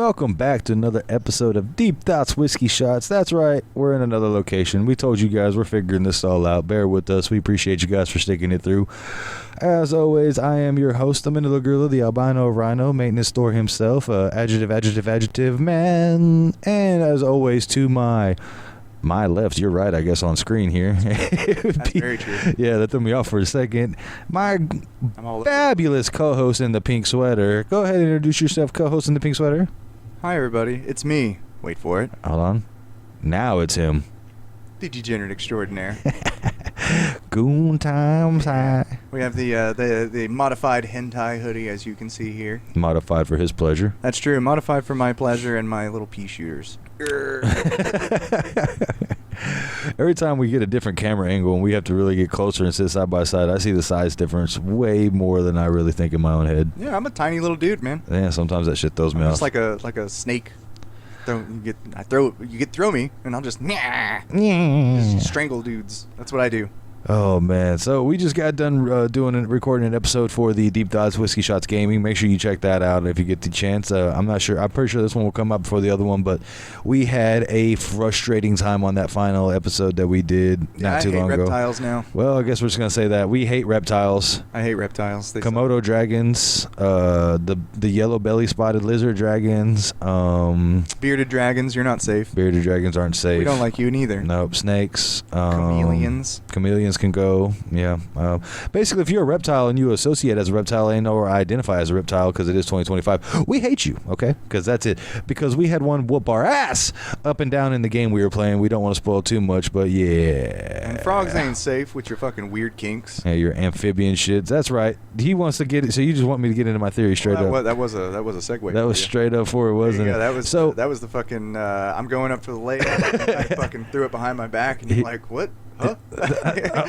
welcome back to another episode of Deep Thoughts Whiskey Shots. That's right, we're in another location. We told you guys we're figuring this all out. Bear with us. We appreciate you guys for sticking it through. As always, I am your host, the Manila Gorilla, the albino rhino, maintenance store himself, adjective man. And as always, to my left, you're right, I guess, on screen here. That's very true. Yeah, that threw me off for a second. My fabulous co-host in the pink sweater. Go ahead and introduce yourself, co-host in the pink sweater. Hi, everybody. It's me. Wait for it. Hold on. Now it's him. The degenerate extraordinaire. Goon times high. We have the modified hentai hoodie, as you can see here. Modified for his pleasure. That's true. Modified for my pleasure and my little pea shooters. Every time we get a different camera angle and we have to really get closer and sit side by side, I see the size difference way more than I really think in my own head. Yeah, I'm a tiny little dude, man. Yeah, sometimes that shit throws me off. Just like a snake. You throw me, and I'll just strangle dudes. That's what I do. Oh, man. So we just got done recording an episode for the Deep Thoughts Whiskey Shots Gaming. Make sure you check that out if you get the chance. I'm not sure. I'm pretty sure this one will come out before the other one, but we had a frustrating time on that final episode that we did not too long ago. I hate reptiles now. Well, I guess we're just going to say that. We hate reptiles. I hate reptiles. Komodo dragons, the yellow belly spotted lizard dragons. Bearded dragons, you're not safe. Bearded dragons aren't safe. We don't like you neither. Nope. Snakes. Chameleons. Chameleons can go. Yeah. Basically, if you're a reptile and you associate as a reptile and or identify as a reptile because it is 2025, we hate you, okay? Because that's it. Because we had one whoop our ass up and down in the game we were playing. We don't want to spoil too much, but yeah. And frogs ain't safe with your fucking weird kinks. Yeah, your amphibian shits. That's right. He wants to get it. So you just want me to get into my theory straight up. That was a segue. That was straight up for it, wasn't it? Yeah, that was the fucking. I'm going up for the layup. I fucking threw it behind my back, and you're like, what? Huh?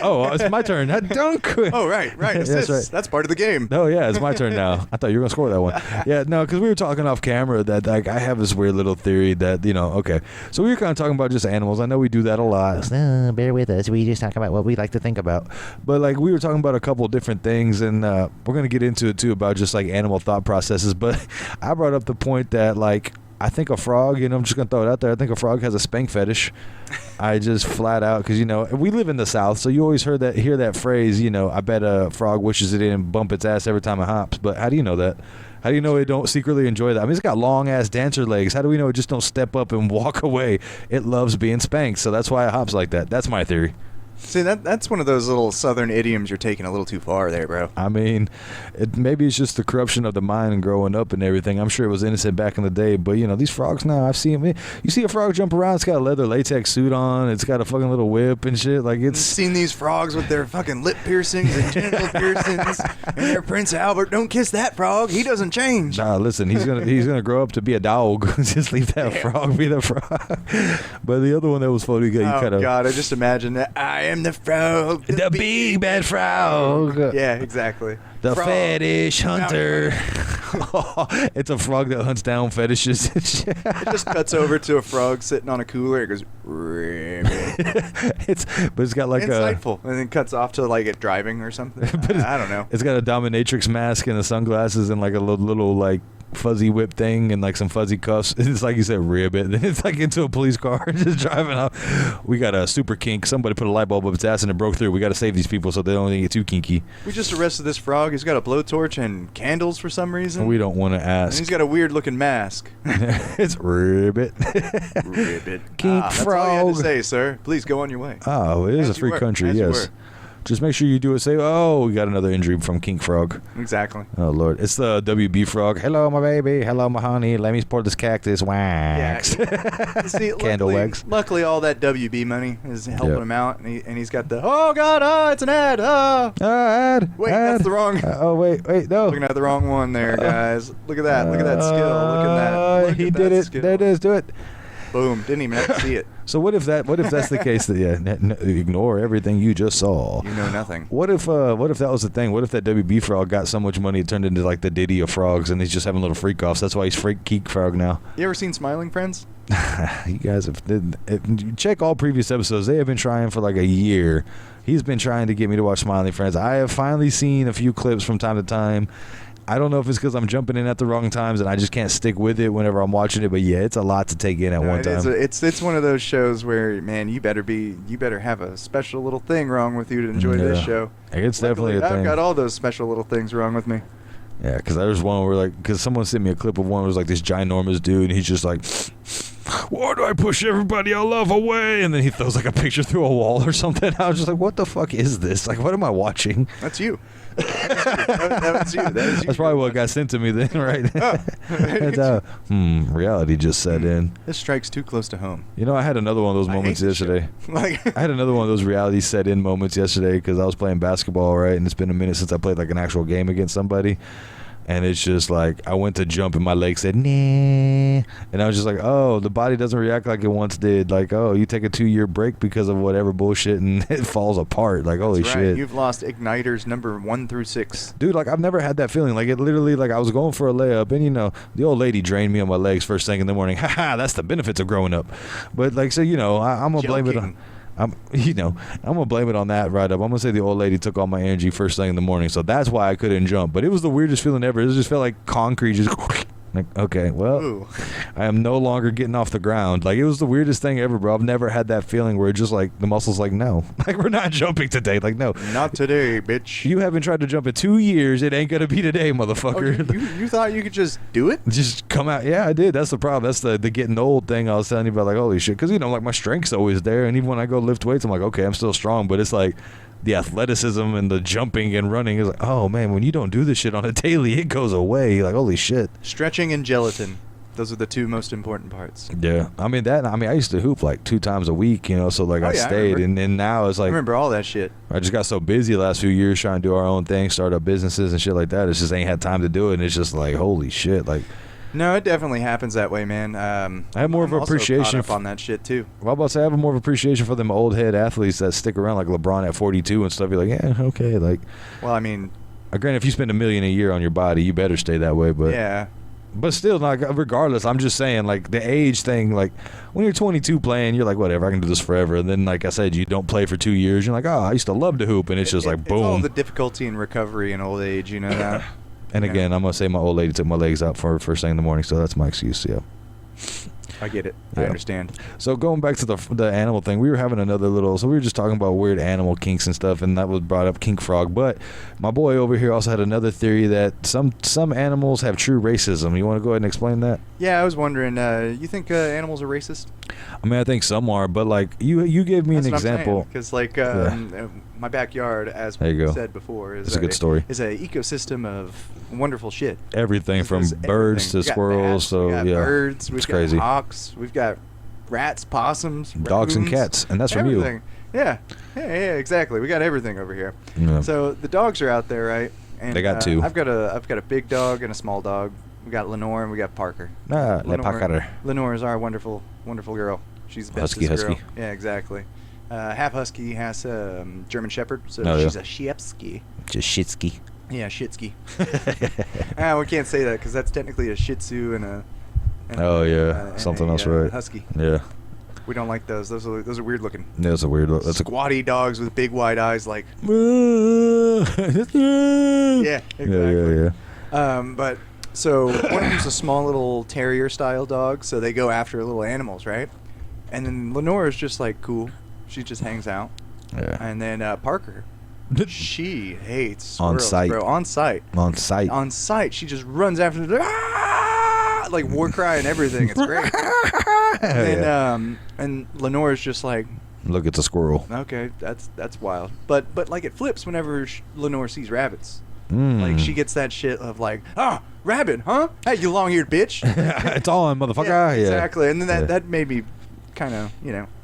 Oh, it's my turn. Don't quit. Oh, right. That's right. That's part of the game. Oh, yeah, it's my turn now. I thought you were going to score that one. Yeah, no, because we were talking off camera that, like, I have this weird little theory that, okay. So we were kind of talking about just animals. I know we do that a lot. Bear with us. We just talk about what we like to think about. But, like, we were talking about a couple of different things, and we're going to get into it, too, about just, like, animal thought processes. But I brought up the point that, like, I think a frog, I'm just going to throw it out there. I think a frog has a spank fetish. I just flat out, because, we live in the South, so you always hear that phrase, I bet a frog wishes it in and bump its ass every time it hops. But how do you know that? How do you know it don't secretly enjoy that? I mean, it's got long-ass dancer legs. How do we know it just don't step up and walk away? It loves being spanked, so that's why it hops like that. That's my theory. See, that's one of those little southern idioms you're taking a little too far there, bro. I mean, maybe it's just the corruption of the mind and growing up and everything. I'm sure it was innocent back in the day, but, these frogs now, I've seen them. You see a frog jump around, it's got a leather latex suit on, it's got a fucking little whip and shit. Like, it's... I've seen these frogs with their fucking lip piercings and genital piercings, and their Prince Albert. Don't kiss that frog. He doesn't change. Nah, listen, he's gonna grow up to be a dog. Just leave that frog be the frog. But the other one that was funny, God, I just imagine that I am the frog. The big bad frog. Yeah, exactly. The frog. Fetish hunter. It's a frog that hunts down fetishes. It just cuts over to a frog sitting on a cooler. It goes, it's got like insightful, and then cuts off to like it driving or something. I don't know. It's got a dominatrix mask and the sunglasses and like a little like fuzzy whip thing and like some fuzzy cuffs. It's like you said, ribbit. It's like into a police car just driving off. We got a super kink. Somebody put a light bulb up its ass and it broke through. We got to save these people so they don't get too kinky. We just arrested this frog. He's got a blowtorch and candles for some reason. We don't want to ask. And he's got a weird looking mask. It's ribbit. Ribbit. Kink frog. That's all you had to say, sir. Please go on your way. Oh, it is a free country, yes. Just make sure you do it safe. Oh, we got another injury from Kink Frog. Exactly. Oh, Lord. It's the WB Frog. Hello, my baby. Hello, my honey. Let me pour this cactus wax. Yeah. See, Candle wax. Luckily, all that WB money is helping him out, and he's got the, oh, God, it's an ad. Ad. Wait, that's the wrong. Wait, no. Looking at the wrong one there, guys. Look at that. Look at that skill. Look at that. He did it. Skill. There it is. Do it. Boom. Didn't even have to see it. So what if that's the case that ignore everything you just saw? You know nothing. What if that was the thing? What if that WB frog got so much money it turned into like the Diddy of frogs and he's just having little freak offs? That's why he's Kink Frog now. You ever seen Smiling Friends? You guys have check all previous episodes. They have been trying for like a year. He's been trying to get me to watch Smiling Friends. I have finally seen a few clips from time to time. I don't know if it's because I'm jumping in at the wrong times and I just can't stick with it whenever I'm watching it. But yeah, it's a lot to take in at one time. It's one of those shows where, man, you better have a special little thing wrong with you to enjoy this show. It's definitely a thing. I've got all those special little things wrong with me. Yeah, because there was one where, because someone sent me a clip of one where it was like this ginormous dude, and he's just like, why do I push everybody I love away? And then he throws like a picture through a wall or something. I was just like, what the fuck is this? Like, what am I watching? That's you. That was you. That's probably what got sent to me then, right? That's reality just set in. This strikes too close to home. You know, I had another one of those moments yesterday. I had another one of those reality set in moments yesterday because I was playing basketball, right? And it's been a minute since I played like an actual game against somebody. And it's just like, I went to jump and my leg said, nah. And I was just like, oh, the body doesn't react like it once did. Like, oh, you take a 2-year break because of whatever bullshit and it falls apart. Like, holy shit. You've lost igniters number 1 through 6. Dude, like, I've never had that feeling. Like, it literally, like, I was going for a layup and, you know, the old lady drained me on my legs first thing in the morning. Haha, that's the benefits of growing up. But, like, so, you know, I'm going to blame it on... I'm gonna blame it on that right up. I'm gonna say the old lady took all my energy first thing in the morning, so that's why I couldn't jump. But it was the weirdest feeling ever. It just felt like concrete just like, okay, well, ooh. I am no longer getting off the ground. Like, it was the weirdest thing ever, bro. I've never had that feeling where it just like the muscles like, no, like, we're not jumping today. Like, no, not today, bitch. You haven't tried to jump in 2 years. It ain't gonna be today, motherfucker. Oh, you thought you could just do it? Just come out. Yeah, I did. That's the problem. That's the getting old thing I was telling you about. Like, holy shit, because, you know, like, my strength's always there, and even when I go lift weights, I'm like, okay, I'm still strong, but it's like the athleticism and the jumping and running is like, oh man, when you don't do this shit on a daily, it goes away. You're like, holy shit. Stretching and gelatin. Those are the 2 most important parts. Yeah. I mean, I used to hoop like 2 times a week, you know, so like I stayed. And then now it's like, I remember all that shit. I just got so busy the last few years trying to do our own thing, start up businesses and shit like that. It's just ain't had time to do it. And it's just like, holy shit. Like, no, it definitely happens that way, man. I have more of an appreciation on that shit too. Well, I'm about to say I have more of an appreciation for them old head athletes that stick around, like LeBron at 42 and stuff. You're like, yeah, okay, like. Well, I mean, granted, if you spend $1 million a year on your body, you better stay that way. But yeah. But still, like, regardless, I'm just saying, like, the age thing, like, when you're 22 playing, you're like, whatever, I can do this forever. And then, like I said, you don't play for 2 years. You're like, oh, I used to love to hoop, and it's just like, boom. It's all the difficulty in recovery in old age, you know that. And again, I'm going to say my old lady took my legs out for first thing in the morning, so that's my excuse, yeah. I get it. Yeah. I understand. So going back to the animal thing, we were having another little, so we were just talking about weird animal kinks and stuff, and that was brought up, kink frog. But my boy over here also had another theory that some animals have true racism. You want to go ahead and explain that? Yeah, I was wondering, you think animals are racist? I mean, I think some are, but like you gave me an example. Because like my backyard, as we said before, is a good story. Is an ecosystem of wonderful shit. Everything from birds to squirrels. So we got birds. We've got crazy. hawks. We've got rats, possums, dogs, and cats, and that's everything. from you. Yeah, exactly. We got everything over here. Yeah. So the dogs are out there, right? And they got 2. I've got a big dog and a small dog. We got Lenore and we got Parker. Lenore is our wonderful girl. She's the bestest girl. Husky. Yeah, exactly. Half husky, has German Shepherd, so she's a Shepsky. Just Shitsky. Yeah, Shitsky. We can't say that because that's technically a Shih Tzu and something else, right? Husky. Yeah. We don't like those. Those are weird looking. Yeah, that's a weird look. That's squatty dogs with big wide eyes, like. Yeah, exactly. Yeah. But so one of them's a small little terrier style dog, so they go after little animals, right? And then Lenore is just like cool. She just hangs out. Yeah. And then Parker, she hates squirrels, on site. bro. On site. She just runs after them, like war cry and everything. It's great. And Lenore is just like, look, it's a squirrel. Okay, that's wild. But like it flips whenever Lenore sees rabbits. Like she gets that shit of like, rabbit, huh? Hey, you long-eared bitch. It's on, motherfucker. Yeah, exactly. And then that made me kind of,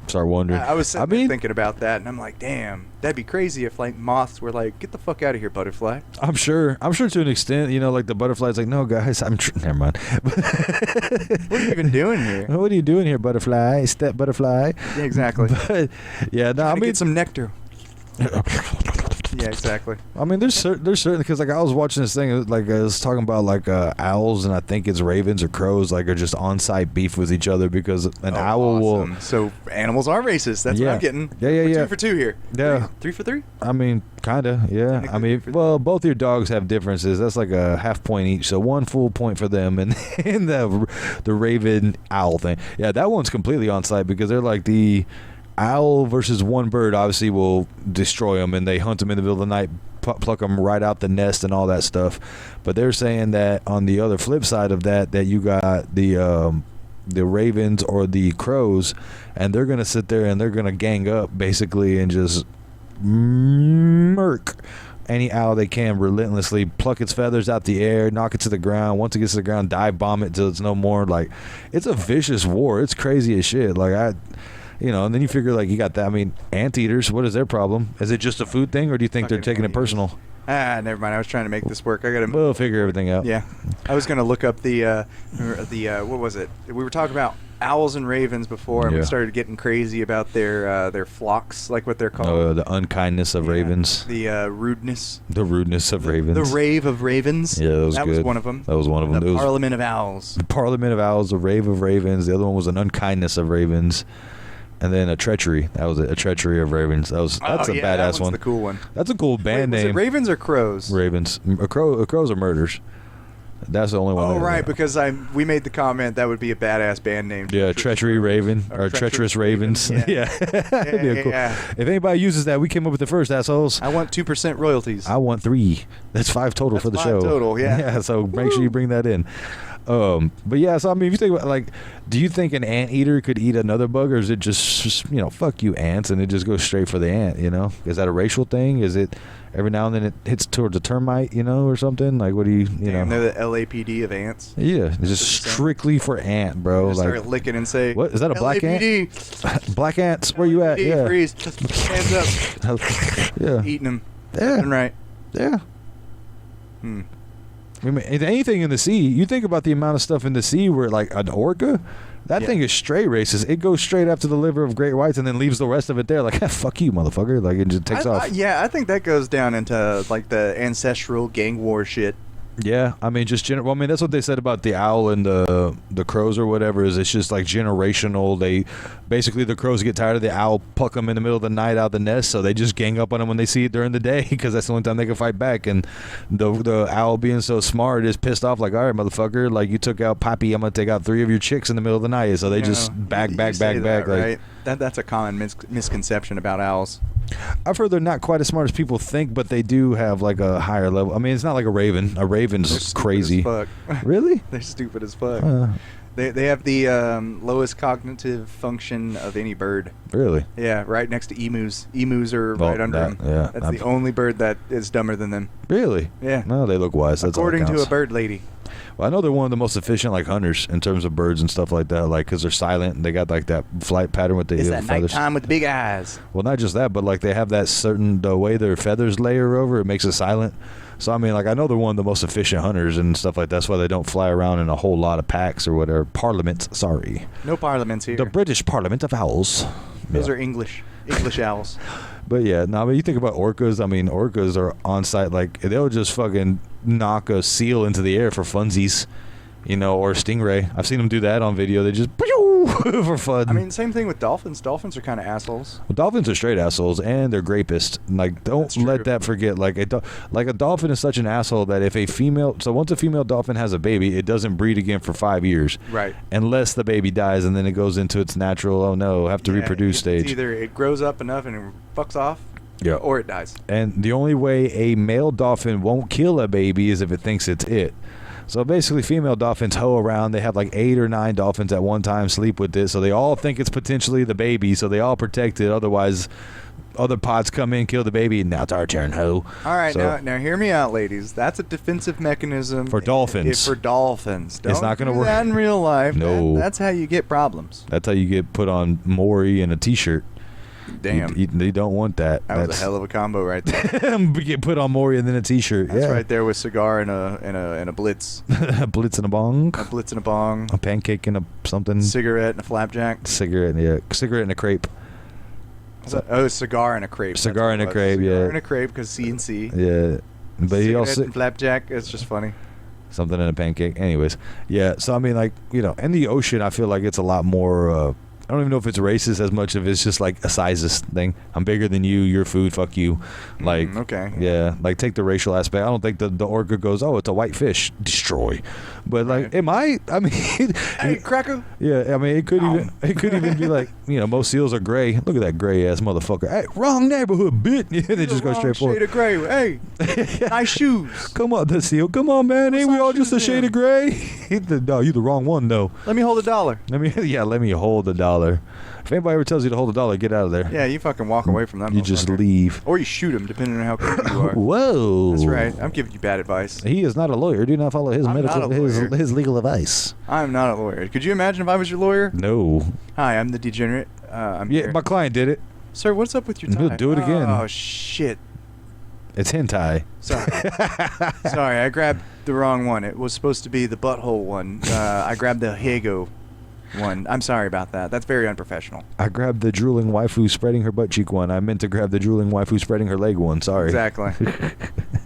start wondering. I was thinking about that, and I'm like, damn, that'd be crazy if like moths were like, get the fuck out of here, butterfly. I'm sure to an extent, like the butterfly's like, no guys, never mind. What are you even doing here? What are you doing here, butterfly? Step butterfly. Yeah, exactly. But yeah, no, I mean, get some nectar. Yeah, exactly. I mean, there's certain because like I was watching this thing like I was talking about like owls and I think it's ravens or crows like are just on-site beef with each other because an owl will. So animals are racist. That's what I'm getting. Yeah. We're Yeah. 2 for 2 here. Yeah. Three for 3. I mean, kinda. Yeah. I mean, well, both your dogs have differences. That's like a half point each, so 1 full point for them, and the raven owl thing. Yeah, that one's completely on-site because they're like the owl versus one bird obviously will destroy them, and they hunt them in the middle of the night, pluck them right out the nest and all that stuff. But they're saying that on the other flip side of that you got the ravens or the crows, and they're gonna sit there and they're gonna gang up basically and just murk any owl they can relentlessly, pluck its feathers out the air, knock it to the ground. Once it gets to the ground, dive bomb it till it's no more. Like, it's a vicious war. It's crazy as shit. Like, and then you figure, like, you got that. I mean, anteaters, what is their problem? Is it just a food thing, or do you think they're taking it personal? Never mind. I was trying to make this work. We'll figure everything out. Yeah. I was going to look up the what was it? We were talking about owls and ravens before, and we started getting crazy about their flocks, like what they're called. Oh, the unkindness of ravens. The rudeness. The rudeness of ravens. The rave of ravens. Yeah, that was That good. was one of them. That was one of them. The Parliament of Owls. The Parliament of Owls, the rave of ravens. The other one was an unkindness of ravens. And then a treachery. That was it. A treachery of ravens. That's a badass that one's one. The cool one. That's a cool band Was name. it ravens or crows? Ravens. Crows are murders. That's the only one. Oh, right, because we made the comment that would be a badass band name. Yeah, treachery raven or treacherous ravens. Yeah. That'd be cool. If anybody uses that, we came up with the first, assholes. I want 2% royalties. I want 3. That's 5 total for the show. 5 total, yeah. Yeah, so make sure you bring that in. But yeah, so I mean, if you think about, like, do you think an anteater could eat another bug, or is it just fuck you ants, and it just goes straight for the ant? Is that a racial thing? Is it every now and then it hits towards a termite, or something? Like, what do you Damn, they're the LAPD of ants. Yeah, it's just strictly for ant, bro. Just like, start licking and say, what is that? A black LAPD. ant? Black ants, where you at? Yeah, freeze. Hands up. Yeah, Eating them. Yeah, right. Yeah. I mean, anything in the sea, you think about the amount of stuff in the sea where, like, an orca, that thing is straight racist. It goes straight after the liver of great whites and then leaves the rest of it there. Like, fuck you, motherfucker. Like, it just takes off. I think that goes down into, like, the ancestral gang war shit. Yeah, I mean, just well, I mean, that's what they said about the owl and the crows or whatever. Is it's just like generational. They basically, the crows get tired of the owl, pluck them in the middle of the night out of the nest, so they just gang up on them when they see it during the day because that's the only time they can fight back. And the owl, being so smart, is pissed off. Like, all right, motherfucker, like, you took out Poppy, I'm gonna take out 3 of your chicks in the middle of the night. So they just back. That, like, right? That's a common misconception about owls. I've heard they're not quite as smart as people think, but they do have like a higher level. I mean, it's not like a raven. A raven's crazy. As fuck. Really? They're stupid as fuck. They have the lowest cognitive function of any bird. Really? Yeah, right next to emus. Emus are right under them. Yeah, that's the only bird that is dumber than them. Really? Yeah. No, they look wise. That's according all that to counts. a bird lady. Well, I know they're one of the most efficient, like, hunters in terms of birds and stuff like that, like, because they're silent and they got like that flight pattern with the it's that feathers. nighttime with the big eyes. Well, not just that, but like they have that the way their feathers layer over, it makes it silent. So I mean, like, I know they're one of the most efficient hunters and stuff like that. That's why they don't fly around in a whole lot of packs or whatever. Parliaments, sorry. No parliaments here. The British Parliament of Owls. Those are English owls. But yeah, no, but you think about orcas. I mean, orcas are on site. Like, they'll just fucking knock a seal into the air for funsies, or a stingray. I've seen them do that on video. They just for fun. I mean, same thing with dolphins. Dolphins are kind of assholes. Well, dolphins are straight assholes, and they're grapists. Like, don't let that forget. Like, a dolphin is such an asshole that if once a female dolphin has a baby, it doesn't breed again for 5 years. Right. Unless the baby dies, and then it goes into its natural, have to reproduce stage. It's either it grows up enough and it fucks off, or it dies. And the only way a male dolphin won't kill a baby is if it thinks it's it. So basically, female dolphins hoe around. They have like 8 or 9 dolphins at one time sleep with it. So they all think it's potentially the baby. So they all protect it. Otherwise, other pods come in, kill the baby, and now it's our turn, hoe. All right, now hear me out, ladies. That's a defensive mechanism for dolphins. For dolphins, it's not going to work. That in real life. No, that's how you get problems. That's how you get put on Maury and a T-shirt. Damn, they don't want that. That was a hell of a combo right there. Get put on Maury and then a T-shirt. That's right there with cigar and a blitz. A blitz and a bong. A blitz and a bong. A pancake and a something. Cigarette and a flapjack. Cigarette and a crepe. Oh, cigar in a crepe. Cigar in a crepe, cigar yeah. in a crepe because C&C. Yeah. But he Cigarette also and flapjack. It's just funny. something in a pancake. Anyways, yeah. So I mean, like, you know, in the ocean, I feel like it's a lot more. I don't even know if it's racist as much of it's just like a sizist thing. I'm bigger than you. Your food. Fuck you. Like, okay. Yeah. Like, take the racial aspect. I don't think the orca goes, oh, it's a white fish. Destroy. But like, it might. I mean, Hey, cracker. yeah. I mean, it could even be like, you know, most seals are gray. Look at that gray ass motherfucker. Hey, wrong neighborhood, bitch. Yeah, they just go straight forward. Shade of gray. Hey, nice shoes. Come on, the seal. Come on, man. Ain't we all just a shoes shade then? of gray? No, you the wrong one, though. Let me hold $1. Let me hold $1. If anybody ever tells you to hold $1, get out of there. Yeah, you fucking walk away from that. You just motherfucker. leave. Or you shoot him, depending on how cool you are. Whoa. That's right. I'm giving you bad advice. He is not a lawyer. Do not follow his I'm medical not a lawyer. his legal advice. I'm not a lawyer. Could you imagine if I was your lawyer? No. Hi, I'm the degenerate. I'm Yeah, here. my client did it. Sir, what's up with your tie? He'll do it again. Oh, shit. It's hentai. Sorry. Sorry, I grabbed the wrong one. It was supposed to be the butthole one. I grabbed the Hego one. I'm sorry about that. That's very unprofessional. I grabbed the drooling waifu spreading her butt cheek one. I meant to grab the drooling waifu spreading her leg one. Sorry. Exactly.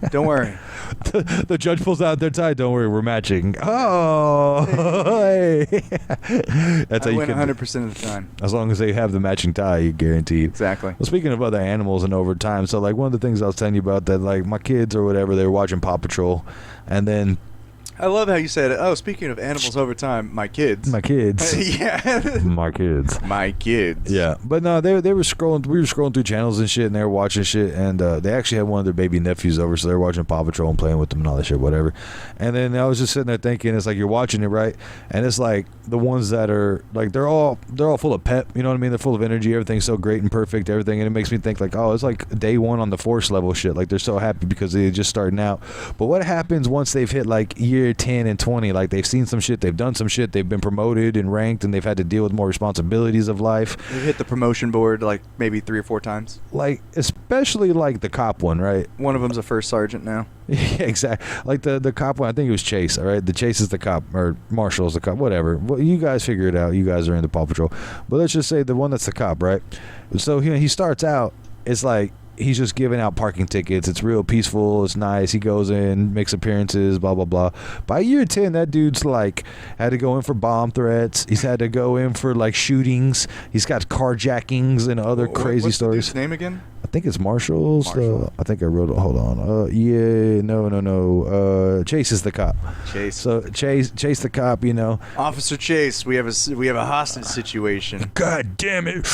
Don't worry. The judge pulls out their tie. Don't worry, we're matching. Oh, hey. That's how I you win can. 100% of the time. As long as they have the matching tie, you're guaranteed. Exactly. Well, speaking of other animals and over time, so like one of the things I was telling you about that, like my kids or whatever, they were watching Paw Patrol, and then I love how you said, oh, speaking of animals over time, my kids. my kids, Yeah. my kids. My kids. Yeah, but no, they were scrolling. We were scrolling through channels and shit, and they were watching shit. And they actually had one of their baby nephews over, so they were watching Paw Patrol and playing with them and all that shit, whatever. And then I was just sitting there thinking, it's like you're watching it, right? And it's like the ones that are like they're all full of pep. You know what I mean? They're full of energy. Everything's so great and perfect, everything, and it makes me think like, oh, it's like day one on the Force level shit. Like they're so happy because they're just starting out. But what happens once they've hit like year 10 and 20? Like they've seen some shit, they've done some shit, they've been promoted and ranked, and they've had to deal with more responsibilities of life. You hit the promotion board like maybe 3 or 4 times. Like especially like the cop one, right? One of them's a first sergeant now. Yeah, exactly. Like the cop one, I think it was Chase. All right, the Chase is the cop, or Marshall is the cop, whatever. Well, you guys figure it out. You guys are in the Paw Patrol, but let's just say the one that's the cop, right? So he starts out. It's like he's just giving out parking tickets. It's real peaceful. It's nice. He goes in, makes appearances, blah, blah, blah. By year 10, that dude's like had to go in for bomb threats. He's had to go in for like shootings. He's got carjackings and other crazy What's stories. The dude's name again? I think it's Marshall. I think I wrote it. Hold on. No. Chase is the cop. Chase. So Chase the cop, you know. Officer Chase, we have a hostage situation. God damn it.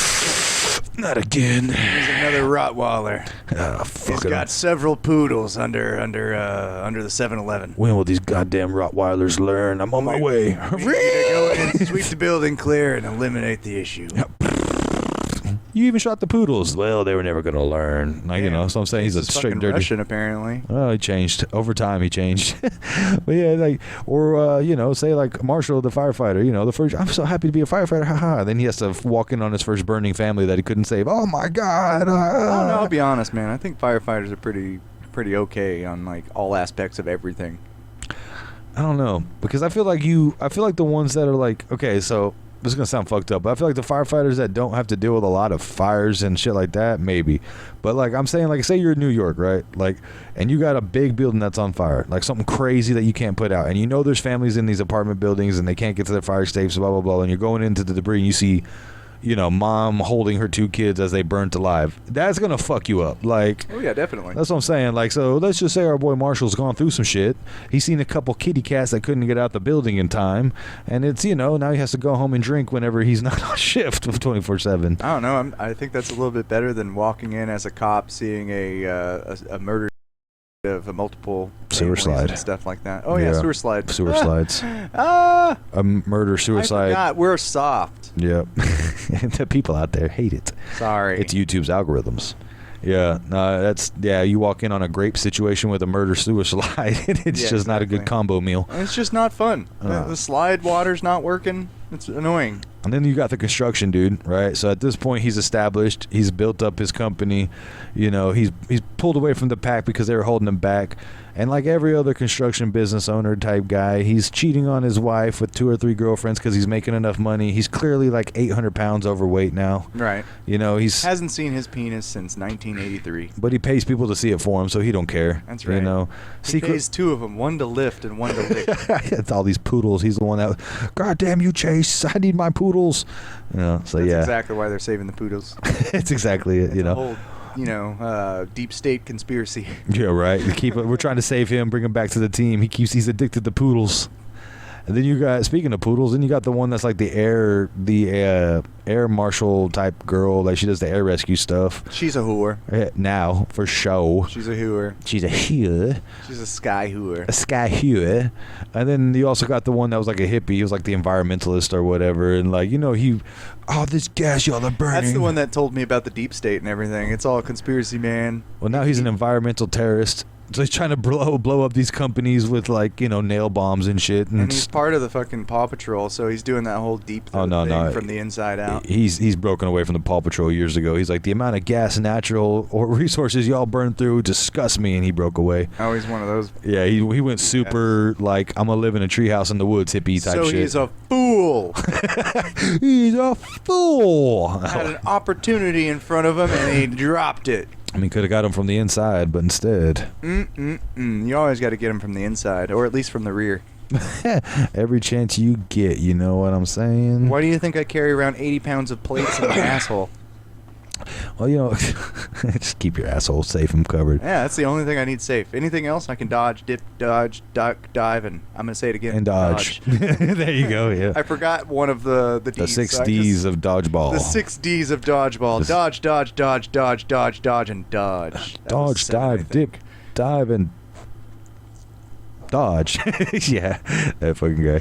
Not again. There's another Rottweiler. Ah, He's fuck it. got several poodles under the 7-Eleven. When will these goddamn Rottweilers learn? I'm on my way. We need to go in, sweep the building clear, and eliminate the issue. You even shot the poodles. Well, they were never going to learn. Like, you know, so I'm saying he's a straight fucking dirty. Russian, apparently. Oh, he changed. Over time, he changed. But yeah, like, or, you know, say like Marshall, the firefighter, you know, the first, I'm so happy to be a firefighter, haha. Then he has to walk in on his first burning family that he couldn't save. Oh my God. I don't know, I'll be honest, man. I think firefighters are pretty okay on like all aspects of everything. I don't know. Because I feel like the ones that are like, okay, so this is going to sound fucked up, but I feel like the firefighters that don't have to deal with a lot of fires and shit like that, maybe. But like I'm saying, like say you're in New York, right? Like, and you got a big building that's on fire, like something crazy that you can't put out. And you know there's families in these apartment buildings and they can't get to their fire escapes, blah, blah, blah. And you're going into the debris and you see, you know, mom holding her 2 kids as they burnt alive. That's going to fuck you up. Like, Oh yeah, definitely. that's what I'm saying. Like, so let's just say our boy Marshall's gone through some shit. He's seen a couple kitty cats that couldn't get out the building in time. And it's, you know, now he has to go home and drink whenever he's not on shift 24/7. I don't know. I think that's a little bit better than walking in as a cop, seeing a murder of a multiple Sewer families slide. and stuff like that. Oh yeah, sewer slide. Sewer slides. Ah, A murder I suicide. forgot. We're soft. Yep. The people out there hate it. Sorry. It's YouTube's algorithms. Yeah, no, that's you walk in on a grape situation with a murder suicide, and it's Yeah, just not a good exactly. combo meal. It's just not fun. The slide water's not working. It's annoying. And then you got the construction dude, right? So at this point, he's established. He's built up his company. You know, he's pulled away from the pack because they were holding him back. And like every other construction business owner type guy, he's cheating on his wife with 2 or 3 girlfriends because he's making enough money. He's clearly like 800 pounds overweight now. Right. You know, hasn't seen his penis since 1983. But he pays people to see it for him, so he don't care. That's right. You know, he pays 2 of them, one to lift and one to lick. It's all these poodles. He's the one that, God damn you, Chase! I need my poodles. You know, so That's yeah, exactly why they're saving the poodles. It's exactly it. You know. Whole, deep state conspiracy. Yeah, right. We're trying to save him, bring him back to the team. He's addicted to poodles. And then you got, speaking of poodles, then you got the one that's like the air marshal type girl, like she does the air rescue stuff. She's a whore. Now, for show. She's a whore. She's a whore. She's a sky whore. A sky whore. And then you also got the one that was like a hippie. He was like the environmentalist or whatever. And like, you know, this gas y'all are burning. That's the one that told me about the deep state and everything. It's all a conspiracy, man. Well, now he's an environmental terrorist. So he's trying to blow up these companies with, like, you know, nail bombs and shit. And he's part of the fucking Paw Patrol, so he's doing that whole deep thing from the inside out. He's broken away from the Paw Patrol years ago. He's like, the amount of gas and natural or resources y'all burn through disgust me, and he broke away. Oh, he's one of those. Yeah, he went super, like, I'm going to live in a treehouse in the woods hippie type shit. So he's a fool. He's a fool. Had an opportunity in front of him, and he dropped it. I mean, could have got him from the inside, but instead. You always got to get him from the inside, or at least from the rear. Every chance you get, you know what I'm saying? Why do you think I carry around 80 pounds of plates in my asshole? Well, you know, just keep your asshole safe and covered. Yeah, that's the only thing I need safe. Anything else, I can dodge, dip, dodge, duck, dive, and I'm going to say it again. And dodge. There you go, yeah. I forgot one of the D's. The 6 D's of dodgeball. The 6 D's of dodgeball. Dodge, dodge, dodge, dodge, dodge, dodge, and dodge. Dodge, dive, dip, dive, and dodge. Yeah, that fucking guy.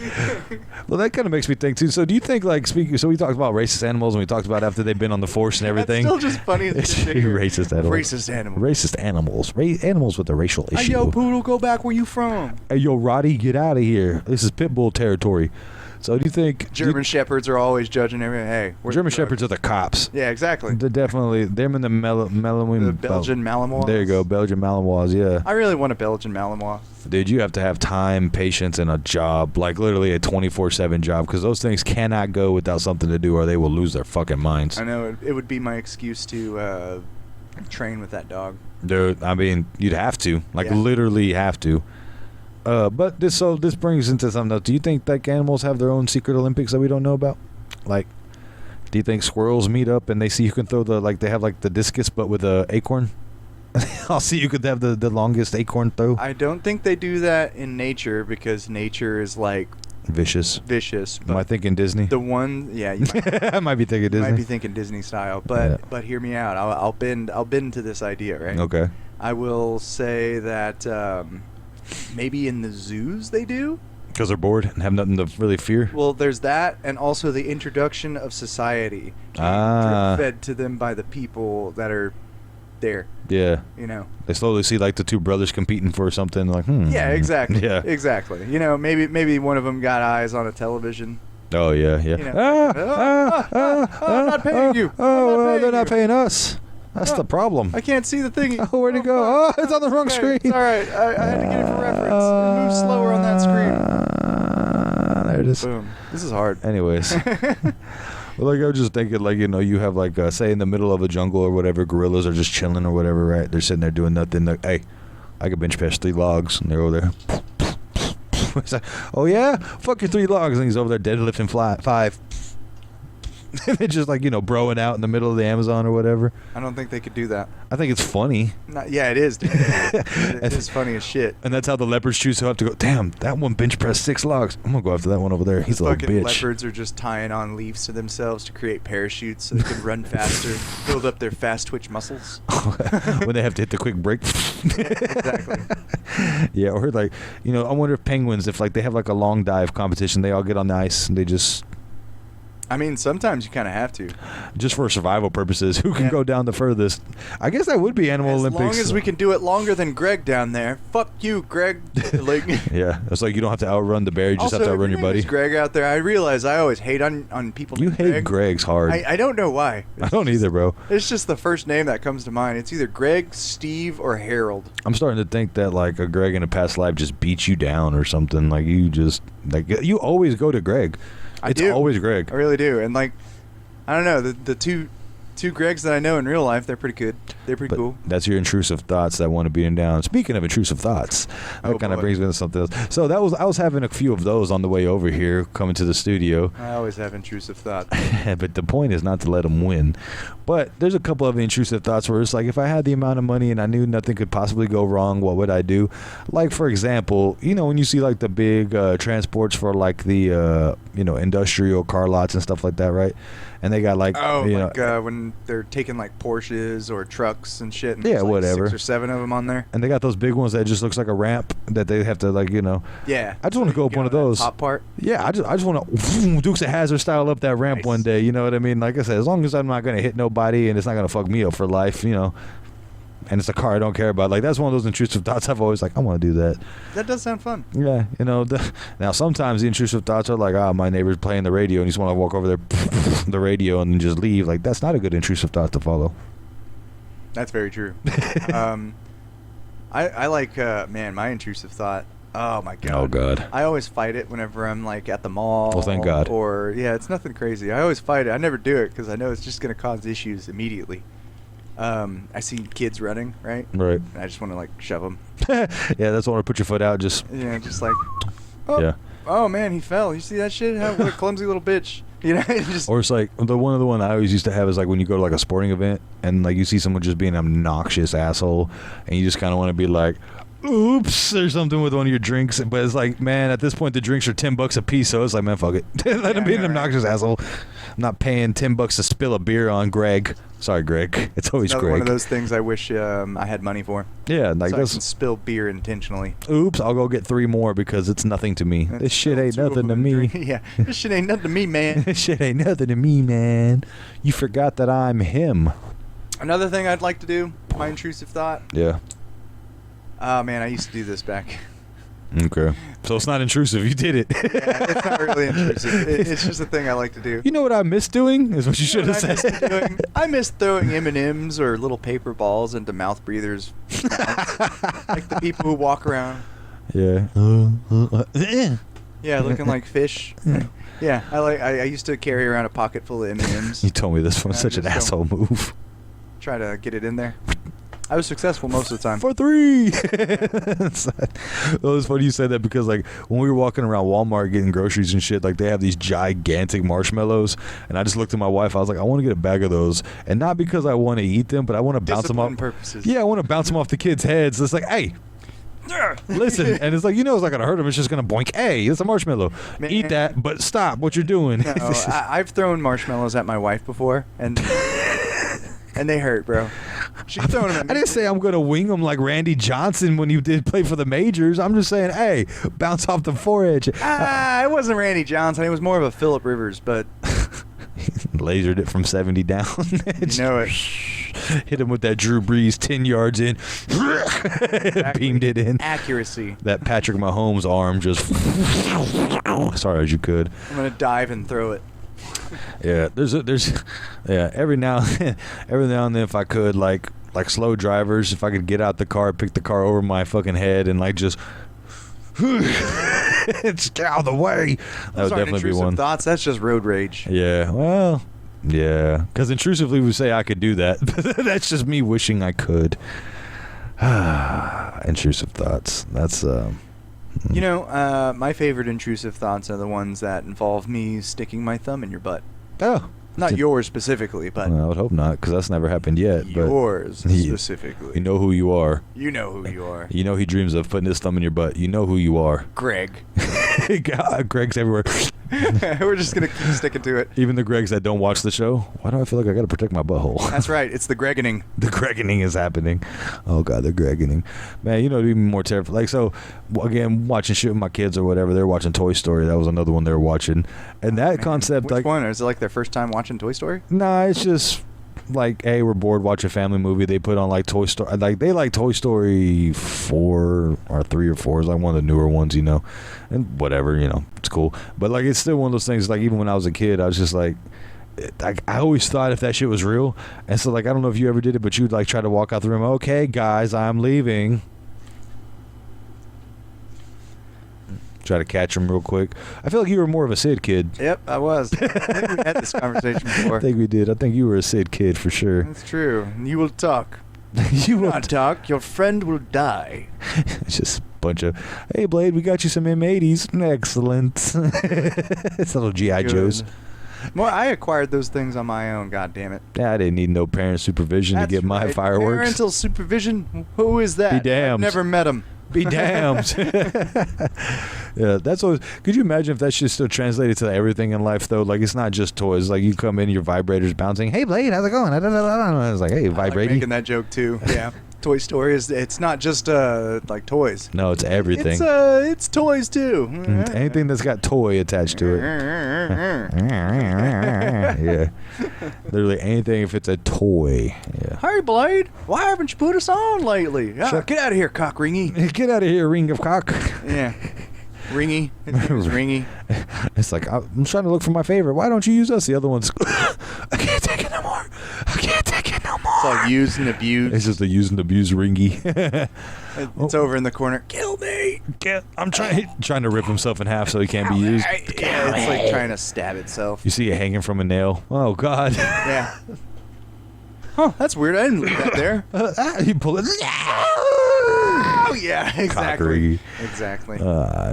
Well, that kind of makes me think too. So do you think, like, so we talked about racist animals, and we talked about after they've been on the force and everything. That's still just funny as shit. Racist animals. Racist animals. Racist animals. Animals with a racial issue. Hey, yo, Poodle, go back where you from. Hey, yo, Roddy, get out of here. This is Pitbull territory. So do you think German Shepherds are always judging everything? Hey, German Shepherds are the cops. Yeah, exactly. They're definitely them and the Belgian Malinois. There you go, Belgian Malinois. Yeah. I really want a Belgian Malinois. Dude, you have to have time, patience, and a job, like literally a 24/7 job, because those things cannot go without something to do, or they will lose their fucking minds. I know it would be my excuse to train with that dog. Dude, I mean, you'd have to, literally have to. But this brings into something else. Do you think like animals have their own secret Olympics that we don't know about? Like, do you think squirrels meet up and they see who can throw they have like the discus but with a acorn? I'll see you could have the longest acorn throw. I don't think they do that in nature because nature is like vicious. Am I thinking Disney? The one, yeah, you might, I might be thinking Disney. You might be thinking Disney style, but hear me out. I'll bend to this idea, right? Okay. I will say that maybe in the zoos they do. Because they're beard and have nothing to really fear. Well, there's that, and also the introduction of society fed to them by the people that are there. Yeah. You know. They slowly see like the two brothers competing for something. Like, Yeah, exactly. Yeah. Exactly. You know, maybe one of them got eyes on a television. Oh yeah, yeah. You know, I'm not paying you. They're not paying us. That's the problem. I can't see the thing. Oh, where'd it go? Oh, it's on the wrong screen. It's all right. I had to get it for reference. It moves slower on that screen. There it is. Boom. This is hard. Anyways. Well, like I was just thinking, like, you know, you have like, say in the middle of a jungle or whatever, gorillas are just chilling or whatever, right? They're sitting there doing nothing. Like, hey, I could bench press 3 logs, and they're over there. It's like, oh yeah, fuck your 3 logs, and he's over there deadlifting 5. They're just like, you know, broing out in the middle of the Amazon or whatever. I don't think they could do that. I think it's funny. Yeah, it is, dude. It is funny as shit. And that's how the leopards choose to have to go, damn, that one bench pressed 6 logs. I'm going to go after that one over there. He's a little bitch. Leopards are just tying on leaves to themselves to create parachutes so they can run faster, build up their fast twitch muscles. When they have to hit the quick break. Exactly. Yeah, or like, you know, I wonder if penguins, if like they have like a long dive competition, they all get on the ice and they just... I mean, sometimes you kind of have to. Just for survival purposes, who can go down the furthest? I guess that would be Animal Olympics. As long as we can do it longer than Greg down there. Fuck you, Greg. Like, yeah, it's like you don't have to outrun the bear, you just have to outrun your buddy. Greg out there, I realize I always hate on people You named hate Greg. Greg's hard. I don't know why. I don't either, bro. It's just the first name that comes to mind. It's either Greg, Steve, or Harold. I'm starting to think that like a Greg in a past life just beat you down or something. Like you just like you always go to Greg. It's always Greg. I really do. And like, I don't know, the two Gregs that I know in real life, they're pretty good. They're pretty cool. That's your intrusive thoughts that want to beat him down. Speaking of intrusive thoughts, that kind of brings me to something else. So I was having a few of those on the way over here, coming to the studio. I always have intrusive thoughts. But the point is not to let them win. But there's a couple of intrusive thoughts where it's like, if I had the amount of money and I knew nothing could possibly go wrong, what would I do? Like, for example, you know, when you see like the big transports for like the, industrial car lots and stuff like that, right? And they got like, when they're taking like Porsches or trucks and shit. And yeah, there's, like, whatever. 6 or 7 of them on there. And they got those big ones that just looks like a ramp that they have to like, Yeah. I just want to go up one of those. Top part. Yeah, I just want to Dukes of Hazzard style up that ramp one day. You know what I mean? Like I said, as long as I'm not gonna hit nobody and it's not gonna fuck me up for life, and it's a car I don't care about. Like, that's one of those intrusive thoughts I've always like, I want to do that. That does sound fun. Yeah, now sometimes the intrusive thoughts are like, my neighbor's playing the radio and you just want to walk over there, the radio, and then just leave. Like, that's not a good intrusive thought to follow. That's very true. I like, my intrusive thought. Oh, my God. Oh, God. I always fight it whenever I'm, like, at the mall. Well, thank God. Or, it's nothing crazy. I always fight it. I never do it because I know it's just going to cause issues immediately. I see kids running, right? Right. And I just want to, like, shove them. Yeah, that's when I put your foot out, just... Yeah, just like... Oh, yeah. Oh, man, he fell. You see that shit? What a clumsy little bitch. Just... Or it's like, the one I always used to have is like when you go to like a sporting event and like you see someone just being an obnoxious asshole and you just kind of want to be like... Oops, or something with one of your drinks, but it's like, man, at this point the drinks are $10 a piece, so it's like, man, fuck it. Let him be an obnoxious asshole. I'm not paying $10 to spill a beer on Greg. Sorry, Greg. It's always Another Greg. One of those things I wish I had money for. Yeah, like so this. I can spill beer intentionally. Oops, I'll go get 3 more because it's nothing to me. This shit ain't nothing to me. Yeah, this shit ain't nothing to me, man. This shit ain't nothing to me, man. You forgot that I'm him. Another thing I'd like to do, my intrusive thought. Yeah. Oh, man, I used to do this back. Okay. So it's not intrusive. You did it. Yeah, it's not really intrusive. It's just a thing I like to do. You know what I miss doing? Is what you should have said. I miss throwing M&Ms or little paper balls into mouth breathers. Like the people who walk around. Yeah. Yeah, looking like fish. Yeah, I used to carry around a pocket full of M&Ms. You told me this was such an asshole move. Try to get it in there. I was successful most of the time. For 3. It was funny you said that because like when we were walking around Walmart getting groceries and shit, like they have these gigantic marshmallows, and I just looked at my wife. I was like, I want to get a bag of those, and not because I want to eat them, but I want to bounce them off. Purposes. Yeah, I want to bounce them off the kids' heads. It's like, hey. Listen, and it's like, it's not gonna hurt them. It's just gonna boink. Hey, it's a marshmallow. Man. Eat that, but stop what you're doing. No, I've thrown marshmallows at my wife before, and they hurt, bro. She's throwing them at me. I didn't say I'm gonna wing them like Randy Johnson when you did play for the majors. I'm just saying, hey, bounce off the forehead. It wasn't Randy Johnson. It was more of a Phillip Rivers, but lasered it from 70 down. You know it. Hit him with that Drew Brees 10 yards in. Exactly. Beamed it in. Accuracy. That Patrick Mahomes arm just sorry as you could. I'm gonna dive and throw it. Yeah, there's every now and then if I could like slow drivers, if I could get out the car, pick the car over my fucking head and like just just get out of the way. That would definitely be one. Thoughts. That's just road rage. Yeah. Well. Yeah. Because intrusively we say I could do that. That's just me wishing I could. Intrusive thoughts. That's. My favorite intrusive thoughts are the ones that involve me sticking my thumb in your butt. Oh. Not yours specifically, but... I would hope not, because that's never happened yet. Yours specifically. You know who you are. You know who you are. You know he dreams of putting his thumb in your butt. You know who you are. Greg. Greg's everywhere. We're just gonna keep sticking to it. Even the Gregs that don't watch the show, why do I feel like I got to protect my butthole? That's right. It's the Gregening. The Gregening is happening. Oh god, the Gregening. Man, you know, it'd be more terrifying. Like, so again, watching shit with my kids or whatever, they're watching Toy Story. That was another one they were watching, and that concept. Which like, one? Is it like their first time watching Toy Story? Nah, it's just like, hey, we're bored, watch a family movie. They put on like Toy Story, like they like Toy Story 4 or 3 or 4 is like one of the newer ones, you know, and whatever, you know, it's cool. But like, it's still one of those things. Like, even when I was a kid, I was just like I always thought if that shit was real, and so like, I don't know if you ever did it, but you'd like try to walk out the room. Okay, guys, I'm leaving. Try to catch him real quick. I feel like you were more of a Sid kid. Yep, I was. I think we had this conversation before. I think we did. I think you were a Sid kid for sure. That's true. You will talk. You will not talk. Your friend will die. It's just a bunch of, hey, Blade, we got you some M80s. Excellent. It's little G.I. Joes. Well, I acquired those things on my own, god damn it. Yeah, I didn't need no parent supervision to get my right. fireworks. Parental supervision? Who is that? Be damned. I've never met him. Be damned. Yeah, that's always. Could you imagine if that shit still translated to everything in life, though? Like, it's not just toys. Like, you come in, your vibrator's bouncing. Hey, Blade, how's it going? It's like, hey, vibrating. Making that joke too. Yeah. Toy Story it's not just like toys. No, it's everything. It's toys too. Anything that's got toy attached to it. Yeah. Literally anything if it's a toy. Yeah. Hey, Blade, why haven't you put us on lately? Get out of here, cock ringy. Get out of here, ring of cock. Yeah. Ringy. His name is Ringy. It's like, I'm trying to look for my favorite. Why don't you use us? The other one's, I can't take it no more. I can't take it no more. It's all used and abused. It's just a use and abuse Ringy. It's over in the corner. Kill me. I'm trying to rip himself in half so he can't be used. Yeah, it's like trying to stab itself. You see it hanging from a nail. Oh, God. Yeah. Huh, that's weird. I didn't leave that there. You pull it. Oh, yeah, exactly. Cockery. Exactly.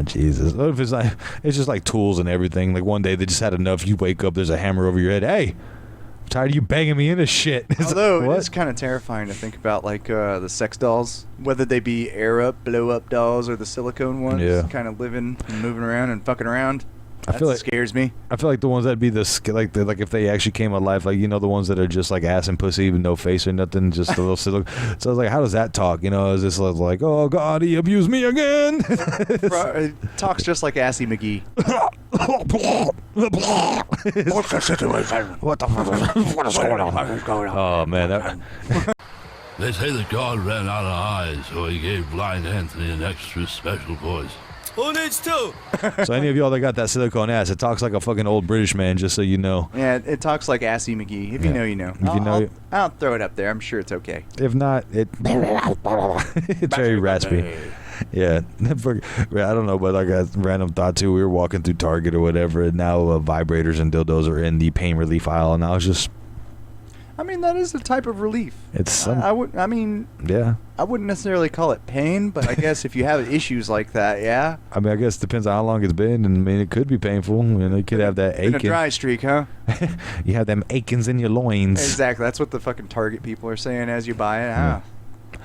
Jesus. What if it's like, it's just like tools and everything? Like, one day they just had enough. You wake up, there's a hammer over your head. Hey, I'm tired of you banging me into shit. Although, it's kind of terrifying to think about, like, the sex dolls, whether they be air-up, blow-up dolls, or the silicone ones, kind of living and moving around and fucking around. That scares me. I feel like the ones that'd be like if they actually came alive, like, you know, the ones that are just like ass and pussy, even no face or nothing, just a little silicone. So I was like, how does that talk? You know, is this like, oh God, he abused me again? It talks just like Assy McGee. What's the situation? What is going on? Oh man, They say that God ran out of eyes, so he gave blind Anthony an extra special voice. Who needs two? So any of y'all that got that silicone ass, it talks like a fucking old British man, just so you know. Yeah, it talks like Assy McGee. If you know, you know. If you know, I'll throw it up there. I'm sure it's okay. If not, it's very raspy. Yeah, I don't know, but like a random thought too. We were walking through Target or whatever, and now vibrators and dildos are in the pain relief aisle, and I was just. I mean, that is a type of relief. It's some. I wouldn't necessarily call it pain, but I guess if you have issues like that, yeah. I mean, I guess it depends on how long it's been, and I mean, it could be painful. You know, you could have that aching. A dry streak, huh? You have them achings in your loins. Exactly. That's what the fucking Target people are saying as you buy it.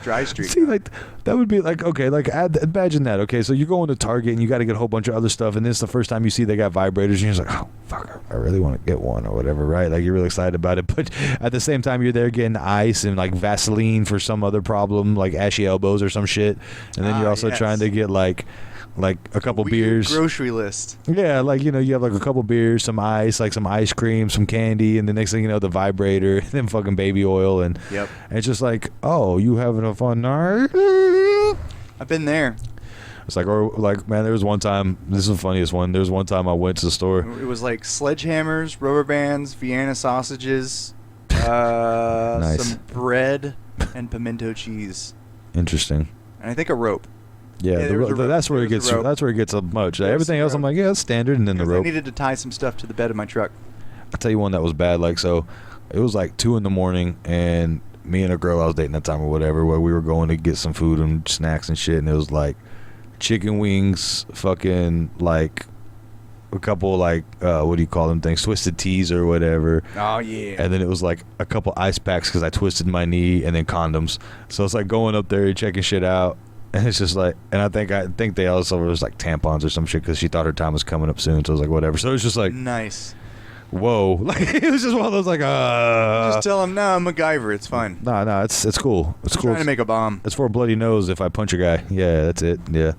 Dry streak. See, like, that would be like, okay, like, imagine that. Okay, so you're going to Target and you got to get a whole bunch of other stuff, and this is the first time you see they got vibrators, and you're just like, oh, fuck, I really want to get one or whatever, right? Like, you're really excited about it, but at the same time, you're there getting ice and, like, Vaseline for some other problem, like ashy elbows or some shit, and then you're also trying to get, like a couple beers. Grocery list. Yeah, like, you know, you have like a couple beers, some ice, like some ice cream, some candy, and the next thing you know, the vibrator, and then fucking baby oil, and it's just like, oh, you having a fun night? I've been there. It's like, or like, man, there was one time, this is the funniest one, there was one time I went to the store. It was like sledgehammers, rubber bands, Vienna sausages, some bread, and pimento cheese. Interesting. And I think a rope. Yeah, that's where it gets. That's where it gets much. Everything else, I'm like, yeah, that's standard, and then the rope. I needed to tie some stuff to the bed of my truck. I'll tell you one that was bad. Like, so, it was like 2 a.m, and me and a girl I was dating at the time or whatever, where we were going to get some food and snacks and shit, and it was like chicken wings, fucking like a couple like what do you call them things, twisted teas or whatever. Oh yeah. And then it was like a couple ice packs because I twisted my knee, and then condoms. So it's like going up there, checking shit out. And it's just like, and I think they also was like tampons or some shit because she thought her time was coming up soon. So I was like, whatever. So it was just like, nice. Whoa. Like, it was just one of those like, Just tell him, no, I'm MacGyver. It's fine. No, it's cool. It's cool. Trying to make a bomb. It's for a bloody nose if I punch a guy. Yeah, that's it. Yeah.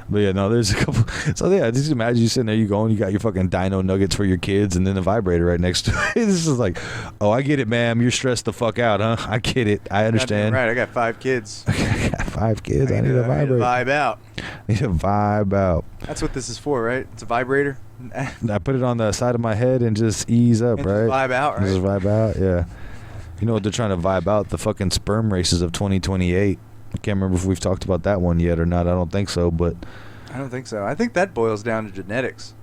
But yeah, no, there's a couple. So yeah, just imagine you sitting there, you going, you got your fucking dino nuggets for your kids and then a vibrator right next to it. This is like, oh, I get it, ma'am. You're stressed the fuck out, huh? I get it. I understand. Right. I got 5 kids. I got 5 kids. I need a vibrator. Vibe out. I need a vibe out. That's what this is for, right? It's a vibrator. I put it on the side of my head and just ease up, and right? Vibe out, right? Just vibe out, yeah. You know what they're trying to vibe out? The fucking sperm races of 2028. I can't remember if we've talked about that one yet or not. I don't think so, but I don't think so. I think that boils down to genetics.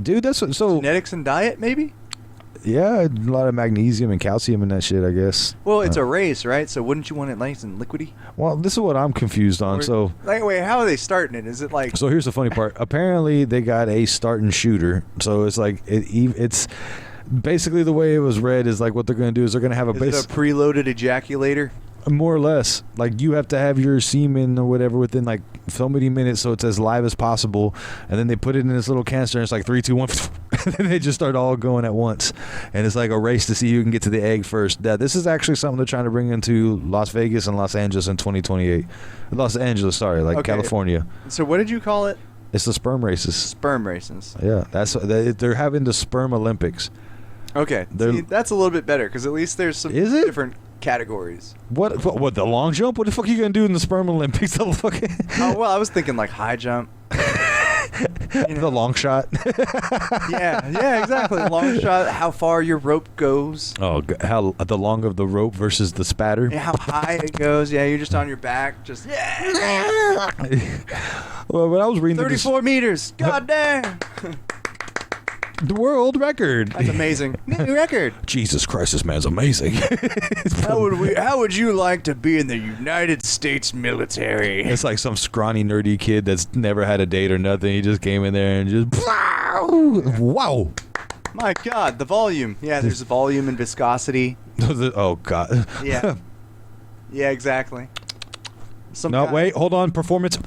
Dude, that's what, so genetics and diet, maybe? Yeah, a lot of magnesium and calcium in that shit, I guess. Well, it's a race, right? So wouldn't you want it nice and liquidy? Well, this is what I'm confused on. So, like, wait, how are they starting it? Is it like? So here's the funny part. Apparently, they got a start and shooter. So it's like it's basically the way it was read is like what they're going to do is they're going to have a base. Is it a preloaded ejaculator? More or less. Like you have to have your semen or whatever within like so many minutes, so it's as live as possible. And then they put it in this little canister, and it's like 3, 2, 1, and then they just start all going at once. And it's like a race to see who can get to the egg first. Yeah, this is actually something they're trying to bring into Las Vegas and Los Angeles in 2028. Los Angeles, sorry, like okay. California. So what did you call it? It's the sperm races. Sperm races. Yeah, they're having the sperm Olympics. Okay, see, that's a little bit better because at least there's some different categories. What the long jump? What the fuck are you gonna do in the sperm Olympics? Oh well, I was thinking like high jump. The long shot. yeah, exactly. Long shot. How far your rope goes. Oh, how the long of the rope versus the spatter. Yeah, how high it goes. Yeah, you're just on your back, just. Well, when I was reading 34 meters. God damn. The world record. That's amazing. New record. Jesus Christ, this man's amazing. How would you like to be in the United States military? It's like some scrawny, nerdy kid that's never had a date or nothing. He just came in there and just wow. My God, the volume. Yeah, there's volume and viscosity. Oh God. Yeah. Yeah, exactly. Wait, hold on. Performance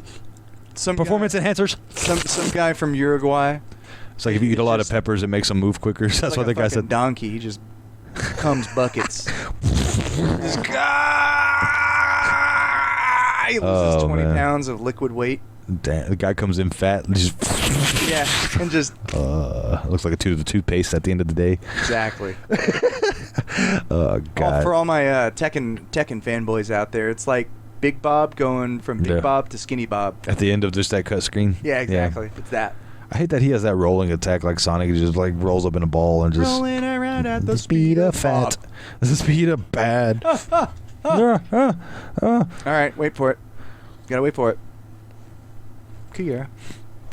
enhancers. Some guy from Uruguay. It's like if you eat a lot of peppers, it makes them move quicker. That's what the guy said. Donkey, he just comes buckets. This guy he loses 20 pounds of liquid weight. Damn, the guy comes in fat. And just yeah, and just looks like a tube of toothpaste at the end of the day. Exactly. Oh God! For all my Tekken fanboys out there, it's like Big Bob going from Big Bob to Skinny Bob at the end of just that cut screen. Yeah, exactly. Yeah. It's that. I hate that he has that rolling attack like Sonic. He just like rolls up in a ball and just rolling around at the speed of fat. The speed of bad. All right, wait for it. You gotta wait for it. Kia.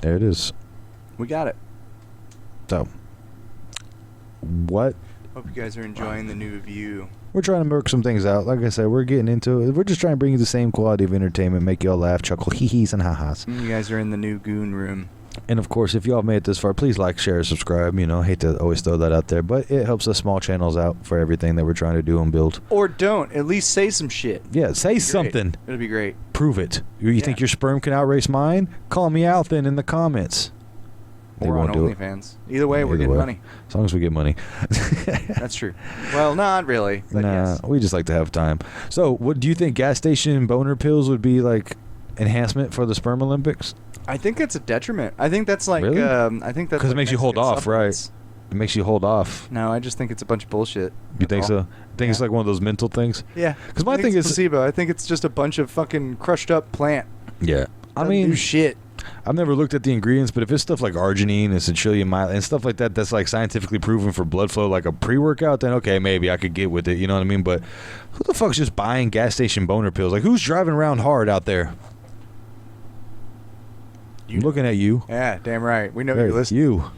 There it is. We got it. So, what? Hope you guys are enjoying the new view. We're trying to work some things out. Like I said, we're getting into it. We're just trying to bring you the same quality of entertainment, make y'all laugh, chuckle, hee-hees, and ha-has. You guys are in the new goon room. And of course, if y'all made it this far, please like, share, subscribe. You know, hate to always throw that out there, but it helps us small channels out for everything that we're trying to do and build. Or don't. At least say some shit. Yeah, say something. It'll be great. Prove it. You think your sperm can outrace mine? Call me out then in the comments. Or on OnlyFans. Either way, we're getting money. As long as we get money. That's true. Well, not really. But yes. We just like to have time. So, what do you think gas station boner pills would be like enhancement for the sperm Olympics? I think it's a detriment. I think that's like really? I think that's because it makes you hold off, right? It makes you hold off. No, I just think it's a bunch of bullshit. You think so? I think it's like one of those mental things. Yeah. Because my thing is placebo. I think it's just a bunch of fucking crushed up plant. Yeah. I mean, do shit. I've never looked at the ingredients, but if it's stuff like arginine and centurion mile and stuff like that, that's like scientifically proven for blood flow, like a pre-workout, then okay, maybe I could get with it. You know what I mean? But who the fuck's just buying gas station boner pills? Like, who's driving around hard out there? I'm looking at you. Yeah, damn right. We know you're listening. You.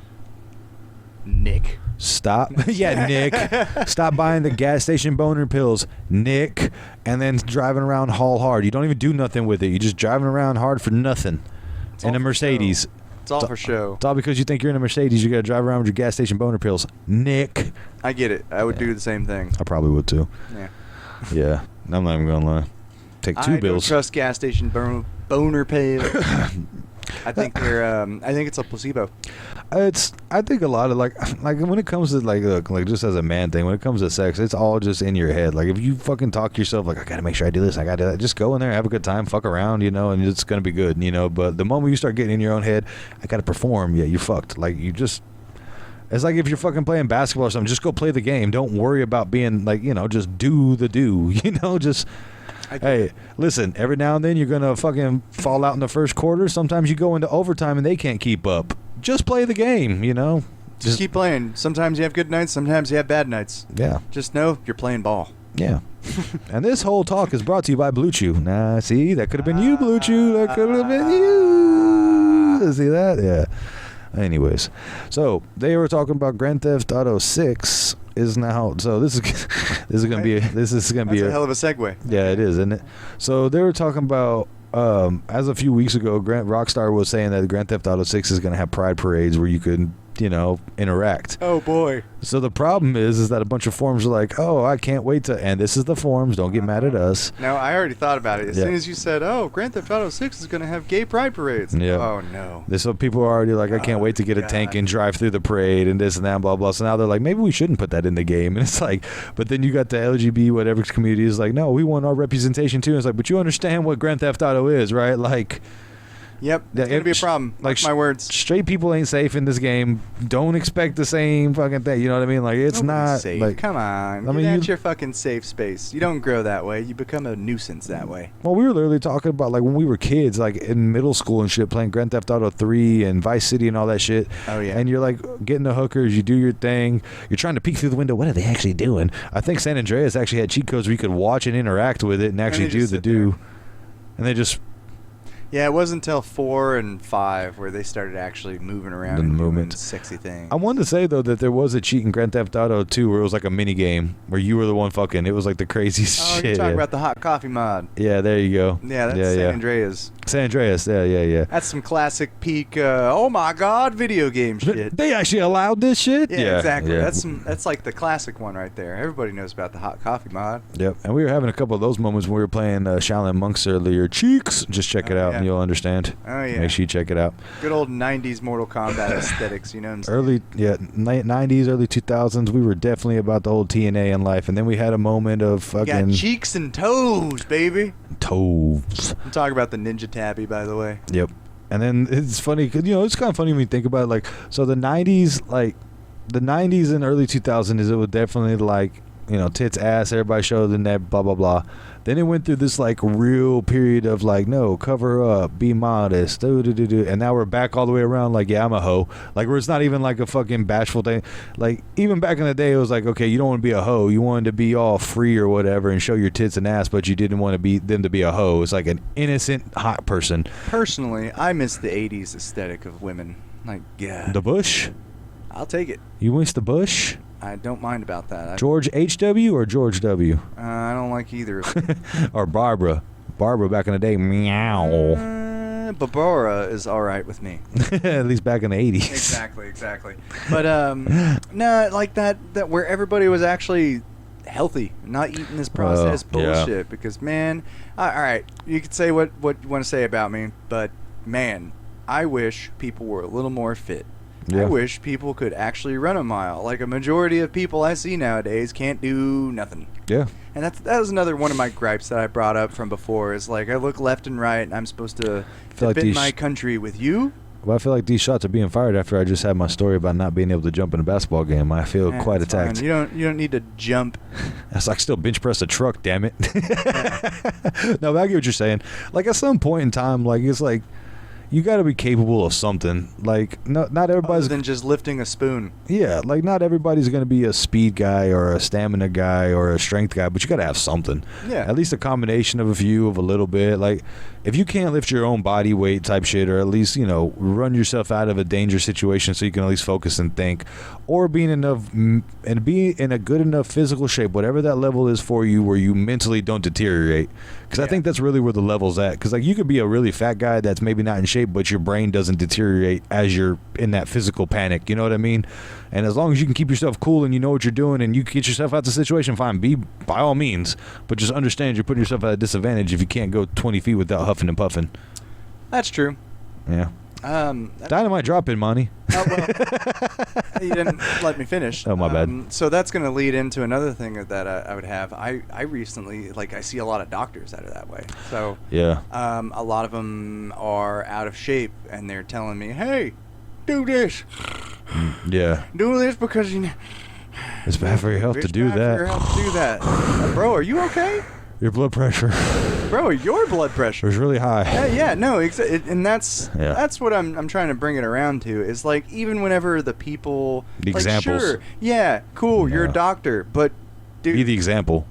Nick. Stop. Yeah, Nick. Stop buying the gas station boner pills, Nick, and then driving around haul hard. You don't even do nothing with it. You're just driving around hard for nothing. In a Mercedes. It's all for show. It's all because you think you're in a Mercedes. You got to drive around with your gas station boner pills, Nick. I get it. I would do the same thing. I probably would too. Yeah. Yeah. I'm not even going to lie. Take 2 bills. I don't trust gas station boner pale. I think it's a placebo. I think a lot of like when it comes to like just as a man thing, when it comes to sex, it's all just in your head. Like if you fucking talk to yourself like I gotta make sure I do this, I gotta do that, just go in there, have a good time, fuck around, and it's gonna be good, But the moment you start getting in your own head, I gotta perform, yeah, you're fucked. Like it's like if you're fucking playing basketball or something, just go play the game. Don't worry about being like, just do the do, just. Hey, listen, every now and then you're going to fucking fall out in the first quarter. Sometimes you go into overtime and they can't keep up. Just play the game, Just keep playing. Sometimes you have good nights, sometimes you have bad nights. Yeah. Just know you're playing ball. Yeah. And this whole talk is brought to you by Blue Chew. Nah, see, that could have been you, Blue Chew. That could have been you. See that? Yeah. Anyways, so they were talking about Grand Theft Auto 6 is now. So this is gonna be a hell of a segue. Yeah, it is, isn't it? So they were talking about as a few weeks ago, Rockstar was saying that Grand Theft Auto 6 is gonna have pride parades where you could interact. Oh boy. So the problem is that a bunch of forums are like, oh, I can't wait to, and this is the forums, don't get mad at us. No, I already thought about it. As soon as you said, oh, Grand Theft Auto 6 is going to have gay pride parades. Yeah. Oh, no. So people are already like, I can't wait to get a tank and drive through the parade and this and that, blah, blah. So now they're like, maybe we shouldn't put that in the game. And it's like, but then you got the LGBT whatever community is like, no, we want our representation too. And it's like, but you understand what Grand Theft Auto is, right? Like, yep, it's going to be a problem. Like my words. Straight people ain't safe in this game. Don't expect the same fucking thing. You know what I mean? Like, it's not safe. Like, come on. That's your fucking safe space. You don't grow that way. You become a nuisance that way. Well, we were literally talking about like when we were kids, like in middle school and shit, playing Grand Theft Auto 3 and Vice City and all that shit. Oh, yeah. And you're like getting the hookers, you do your thing. You're trying to peek through the window. What are they actually doing? I think San Andreas actually had cheat codes where you could watch and interact with it and actually do the do. And they just... Yeah, it wasn't until 4 and 5 where they started actually moving around and doing sexy things. I wanted to say, though, that there was a cheat in Grand Theft Auto 2 where it was like a mini game where you were the one fucking. It was like the craziest shit. Oh, you're talking about the hot coffee mod. Yeah, there you go. Yeah, that's San Andreas. San Andreas, yeah. That's some classic peak, oh my god, video game shit. They actually allowed this shit? Yeah, exactly. Yeah. That's like the classic one right there. Everybody knows about the hot coffee mod. Yep, and we were having a couple of those moments when we were playing Shaolin Monks earlier. Cheeks! Just check it out and you'll understand. Oh, yeah. Make sure you check it out. Good old 90s Mortal Kombat aesthetics, you know what I'm saying? Early 90s, early 2000s, we were definitely about the old TNA in life, and then we had a moment of fucking... Got cheeks and toes, baby. Toes. I'm talking about the Ninja Tabby, by the way. Yep. And then it's funny, because, it's kind of funny when you think about it, like, so the 90s, like, the 90s and early 2000s, it was definitely like, tits, ass, everybody showed the net, blah, blah, blah. Then it went through this like real period of like, no, cover up, be modest, and now we're back all the way around like, yeah, I'm a hoe. Like, where it's not even like a fucking bashful thing. Like, even back in the day, it was like, okay, you don't want to be a hoe. You wanted to be all free or whatever and show your tits and ass, but you didn't want to be them to be a hoe. It's like an innocent hot person. Personally, I miss the 80s aesthetic of women. Like, yeah. The bush? I'll take it. You miss the bush? I don't mind about that. George H.W. or George W.? I don't like either of them. Or Barbara. Barbara back in the day, meow. Barbara is all right with me. At least back in the 80s. Exactly. But, no, like that where everybody was actually healthy, not eating this processed bullshit. Yeah. Because, man, all right, you could say what you want to say about me, but, man, I wish people were a little more fit. Yeah. I wish people could actually run a mile. Like a majority of people I see nowadays can't do nothing. Yeah. And that was another one of my gripes that I brought up from before is like I look left and right and I'm supposed to defend my country with you. Well, I feel like these shots are being fired after I just had my story about not being able to jump in a basketball game. I feel quite attacked. Fine. You don't need to jump. That's like still bench press a truck, damn it. Yeah. No, but I get what you're saying. Like at some point in time, like it's like you got to be capable of something. Like, not everybody's... Other than just lifting a spoon. Yeah, like, not everybody's going to be a speed guy or a stamina guy or a strength guy, but you got to have something. Yeah. At least a combination of a few, of a little bit. Like, if you can't lift your own body weight type shit, or at least, run yourself out of a dangerous situation so you can at least focus and think, or be in a good enough physical shape, whatever that level is for you, where you mentally don't deteriorate. Because I think that's really where the level's at. Because, like, you could be a really fat guy that's maybe not in shape, but your brain doesn't deteriorate as you're in that physical panic. You know what I mean? And as long as you can keep yourself cool and you know what you're doing and you get yourself out of the situation, fine. Be by all means. But just understand you're putting yourself at a disadvantage if you can't go 20 feet without huffing and puffing. That's true. Yeah. Dynamite drop in, Monty. Oh, well, you didn't let me finish. Oh, my bad. So that's going to lead into another thing that I would have. I recently, I see a lot of doctors that are that way. So yeah. A lot of them are out of shape, and they're telling me, hey, do this. Yeah. Do this because it's bad for your health to do that. Bro, are you okay? Your blood pressure. Bro, your blood pressure is really high. Yeah, no, and that's what I'm trying to bring it around to. Is even whenever the people, the examples. Sure, yeah, cool, you're a doctor, but dude, be the example.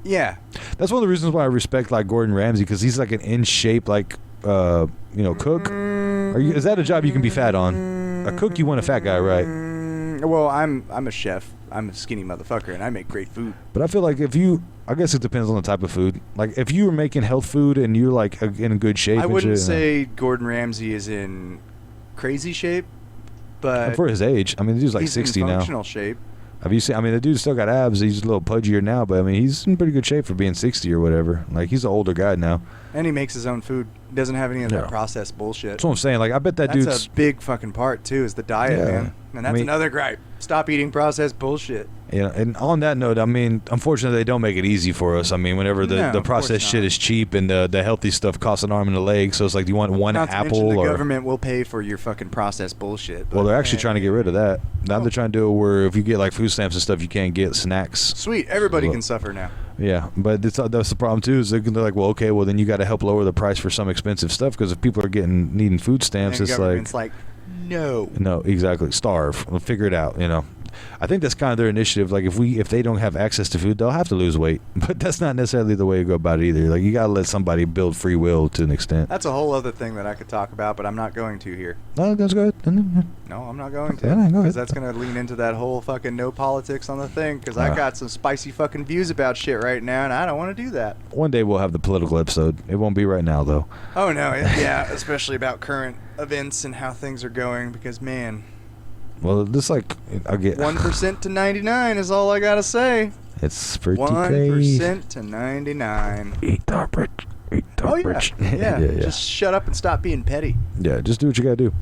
Yeah, that's one of the reasons why I respect Gordon Ramsay, because he's an in shape cook. Is that a job you can be fat on? A cook, you want a fat guy, right? Well, I'm a chef. I'm a skinny motherfucker, and I make great food. But I feel like I guess it depends on the type of food. If you were making health food and you're in good shape, I wouldn't say Gordon Ramsay is in crazy shape, but and for his age, the dude's 60 in now. Functional shape. Have you seen? The dude's still got abs. He's a little pudgier now, but he's in pretty good shape for being 60 or whatever. He's an older guy now. And he makes his own food. He doesn't have any of that processed bullshit. That's what I'm saying. I bet that's a big fucking part too, is the diet, man. And that's another gripe. Stop eating processed bullshit. Yeah, and on that note, unfortunately, they don't make it easy for us. Whenever the processed shit is cheap and the healthy stuff costs an arm and a leg, so it's do you want one apple? The government will pay for your fucking processed bullshit. Well, they're actually trying to get rid of that. Now they're trying to do it where if you get food stamps and stuff, you can't get snacks. Sweet, everybody can suffer now. Yeah, but that's the problem too. Is they're well, okay, well then you got to help lower the price for some expensive stuff, because if people are needing food stamps, and it's government's no, exactly, starve. We'll figure it out. I think that's kind of their initiative. If they don't have access to food, they'll have to lose weight. But that's not necessarily the way to go about it either. You gotta let somebody build free will to an extent. That's a whole other thing that I could talk about, but I'm not going to here. No, that's good. No, I'm not going to. Because that's gonna lean into that whole fucking no politics on the thing. Because I got some spicy fucking views about shit right now, and I don't want to do that. One day we'll have the political episode. It won't be right now though. Oh no, yeah, especially about current events and how things are going. Because man. Well, this I get 1% to 99 is all I gotta say. It's pretty 1% to 99. Eat the rich. Yeah. Just shut up and stop being petty. Yeah, just do what you gotta do.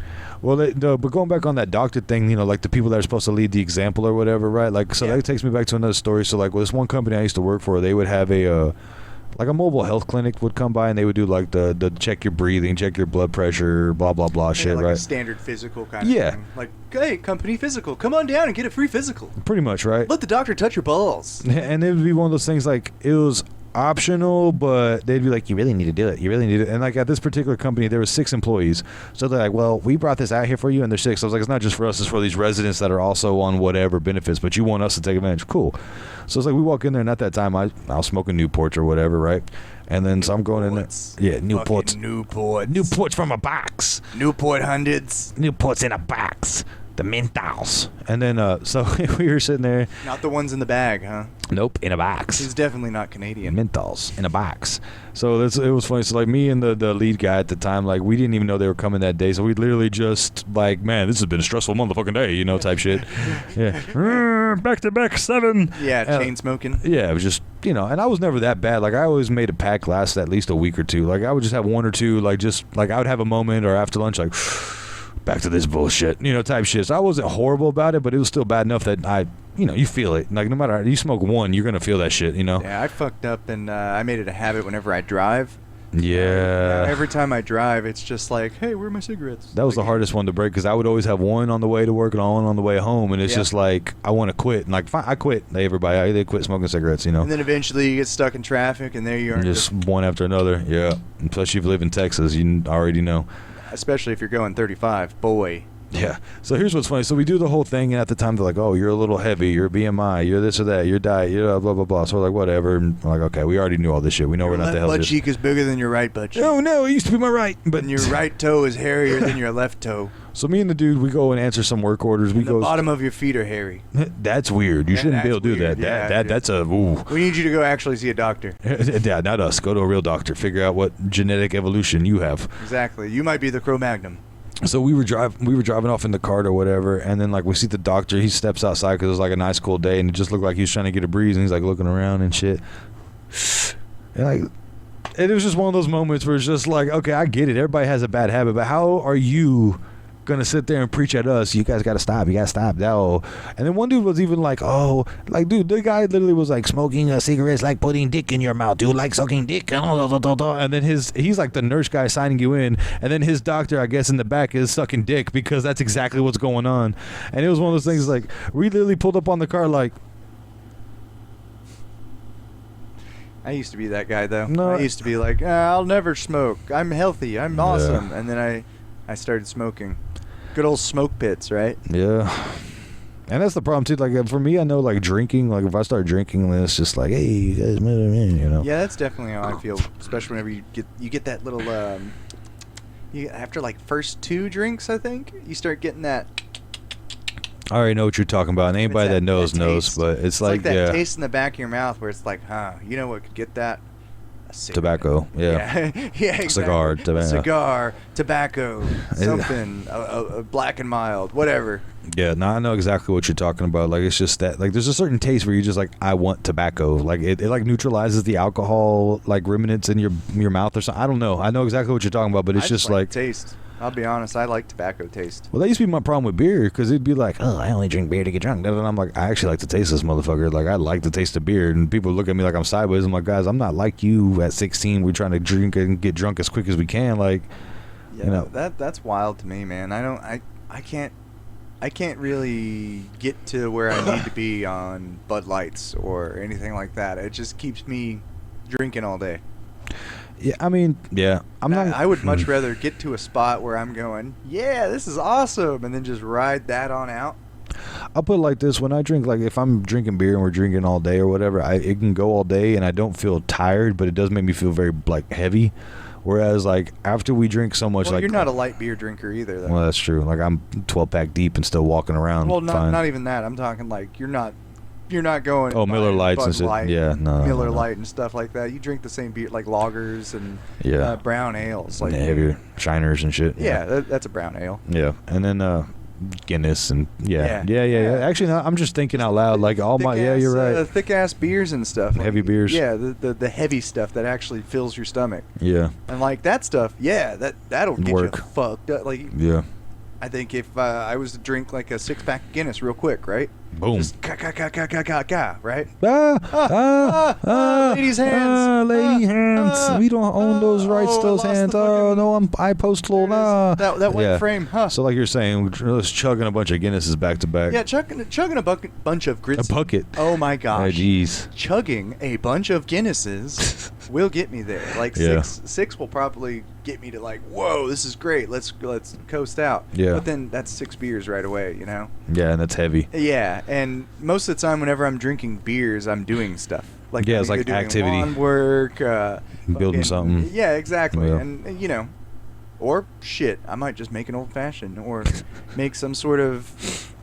Well, but going back on that doctor thing, the people that are supposed to lead the example or whatever, right? That takes me back to another story. So, this one company I used to work for, they would have a mobile health clinic would come by, and they would do the check your breathing, check your blood pressure, blah blah blah shit, right? A standard physical kind of thing. Hey, company physical, come on down and get a free physical. Pretty much, right? Let the doctor touch your balls. And it would be one of those things it was optional, but they'd be you really need to do it. You really need it. And at this particular company, there was 6 employees. So they're well, we brought this out here for you, and there's 6. So I was it's not just for us, it's for these residents that are also on whatever benefits, but you want us to take advantage. Cool. So it's we walk in there, and at that time, I was smoking Newports or whatever, right? And then so I'm going in there. Yeah, Newports. Newports from a box. Newport hundreds. Newports in a box. The menthols. And then, so we were sitting there. Not the ones in the bag, huh? Nope, in a box. He's definitely not Canadian. Menthols in a box. So it was funny. So me and the lead guy at the time, we didn't even know they were coming that day. So we literally just man, this has been a stressful motherfucking day, type shit. Yeah. Back to back 7. Yeah, chain smoking. Yeah, it was just, and I was never that bad. I always made a pack last at least a week or two. I would just have 1 or 2, I would have a moment or after lunch, back to this bullshit, type shit. So I wasn't horrible about it, but it was still bad enough that you feel it. No matter how you smoke 1, you're gonna feel that shit, Yeah, I fucked up, and I made it a habit whenever I drive. Yeah. Every time I drive, it's just hey, where are my cigarettes? That was the hardest one to break, because I would always have 1 on the way to work and 1 on the way home, and it's just I want to quit. And fine, I quit. They quit smoking cigarettes, And then eventually you get stuck in traffic, and there you are. Just one after another, yeah. Especially if you live in Texas, you already know. Especially if you're going 35, boy. Yeah. So here's what's funny. So we do the whole thing, and at the time they're oh, you're a little heavy, your BMI, you're this or that, your diet, you're blah blah blah. So we're whatever. And we're okay, we already knew all this shit. We know we're not the hell. Your left butt cheek is bigger than your right butt cheek. Oh no, it used to be my right, but and your right toe is hairier than your left toe. So me and the dude, we go and answer some work orders. The bottom of your feet are hairy. That's weird. You shouldn't be able to do that. Yeah, that's a ooh. We need you to go actually see a doctor. Yeah, not us. Go to a real doctor. Figure out what genetic evolution you have. Exactly. You might be the Cro-Magnon. So we were driving off in the cart or whatever, and then we see the doctor. He steps outside because it was a nice cool day, and it just looked like he was trying to get a breeze, and he's looking around and shit. And it was just one of those moments where it's just like, okay, I get it. Everybody has a bad habit, but how are you gonna sit there and preach at us? You guys gotta stop. You gotta stop. No. And then one dude was even like, oh, like, dude, the guy literally was like, smoking a cigarette is like putting dick in your mouth, dude, like sucking dick. And then he's like the nurse guy signing you in, and then his doctor, I guess, in the back is sucking dick because that's exactly what's going on. And it was one of those things like, we literally pulled up on the car like, I used to be that guy, though. No. I used to be like, I'll never smoke. I'm healthy. I'm awesome. Yeah. And then I started smoking. Good old smoke pits, right? yeah. And that's the problem too. Like for me, I know like drinking. Like if I start drinking, then it's just like, hey, you guys, you know. Yeah, that's definitely how I feel. Especially whenever you get that little after like first 2 drinks, I think you start getting that. I already know what you're talking about. And anybody that knows knows, but it's like that taste in the back of your mouth where it's like, you know what could get that? A cigarette. Tobacco. Yeah. Yeah, exactly. Cigar, tobacco. A cigar, tobacco, something, a black and mild, whatever. Yeah, no, I know exactly what you're talking about. Like it's just that, like, there's a certain taste where you're just like, I want tobacco. Like it like neutralizes the alcohol, like remnants in your mouth or something. I don't know. I know exactly what you're talking about, but it's just like taste. I'll be honest, I like tobacco taste. Well, that used to be my problem with beer, because it'd be like, oh, I only drink beer to get drunk. And I'm like, I actually like to taste this motherfucker. Like, I like the taste of beer. And people look at me like I'm sideways. I'm like, guys, I'm not like you at 16. We're trying to drink and get drunk as quick as we can. Like, yeah, you know. That's wild to me, man. I can't really get to where I need to be on Bud Lights or anything like that. It just keeps me drinking all day. Yeah, I mean, yeah. I would much rather get to a spot where I'm going, yeah, this is awesome, and then just ride that on out. I'll put it like this. When I drink, like if I'm drinking beer and we're drinking all day or whatever, it can go all day and I don't feel tired, but it does make me feel very, like, heavy. Whereas, like, after we drink so much, well, like... you're not a light beer drinker either, though. Well, that's true. Like, I'm 12-pack deep and still walking around. Well, fine. not even that. I'm talking, like, you're not going... Oh, Miller Lights and shit. Yeah, no. Miller Lite and stuff like that. You drink the same beer, like lagers and brown ales. Like heavier Shiners and shit. Yeah, that's a brown ale. Yeah, and then Guinness and yeah. Actually, no, I'm just thinking out loud. Like all my you're right. Thick ass beers and stuff. Heavy like, beers. Yeah, the heavy stuff that actually fills your stomach. Yeah. And like that stuff, that'll get you fucked up. Like I think if I was to drink like a 6-pack of Guinness real quick, right? Boom. Just right? Ladies' hands. Lady hands. We don't own those rights, those hands. Oh, no, I post little. That one frame, huh? So like you're saying, just chugging a bunch of Guinnesses back to back. Yeah, chugging a bunch of grits. A bucket. Oh, my gosh. Oh, jeez. Chugging a bunch of Guinnesses will get me there. Like, six will probably get me to like, whoa, this is great. Let's coast out. Yeah. But then that's 6 beers right away, you know? Yeah, and that's heavy. Yeah, and most of the time whenever I'm drinking beers, I'm doing stuff. Like it's like doing activity. Lawn work. Building something. Yeah, exactly. Yeah. And, you know, or shit, I might just make an old-fashioned or make some sort of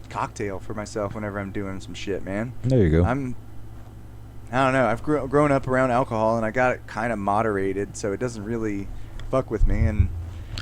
cocktail for myself whenever I'm doing some shit, man. There you go. I don't know. I've grown up around alcohol, and I got it kind of moderated, so it doesn't really fuck with me. And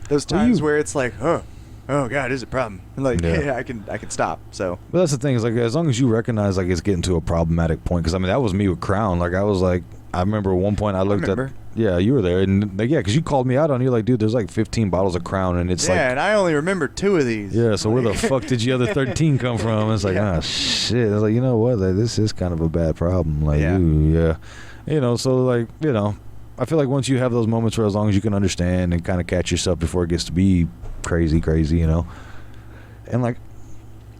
those times where it's like, oh God, is it a problem? Like, I can stop. So. But that's the thing is like, as long as you recognize like it's getting to a problematic point, because I mean that was me with Crown. Like I was like, I remember at one point I looked at. Yeah, you were there, and like, because you called me out on. You're like, dude, there's like 15 bottles of Crown, and it's like. Yeah, and I only remember 2 of these. Yeah, so where the fuck did the other 13 come from? And it's like, shit. I was like, you know what? Like, this is kind of a bad problem. Like, you know, so like, you know, I feel like once you have those moments where as long as you can understand and kind of catch yourself before it gets to be crazy, you know, and like,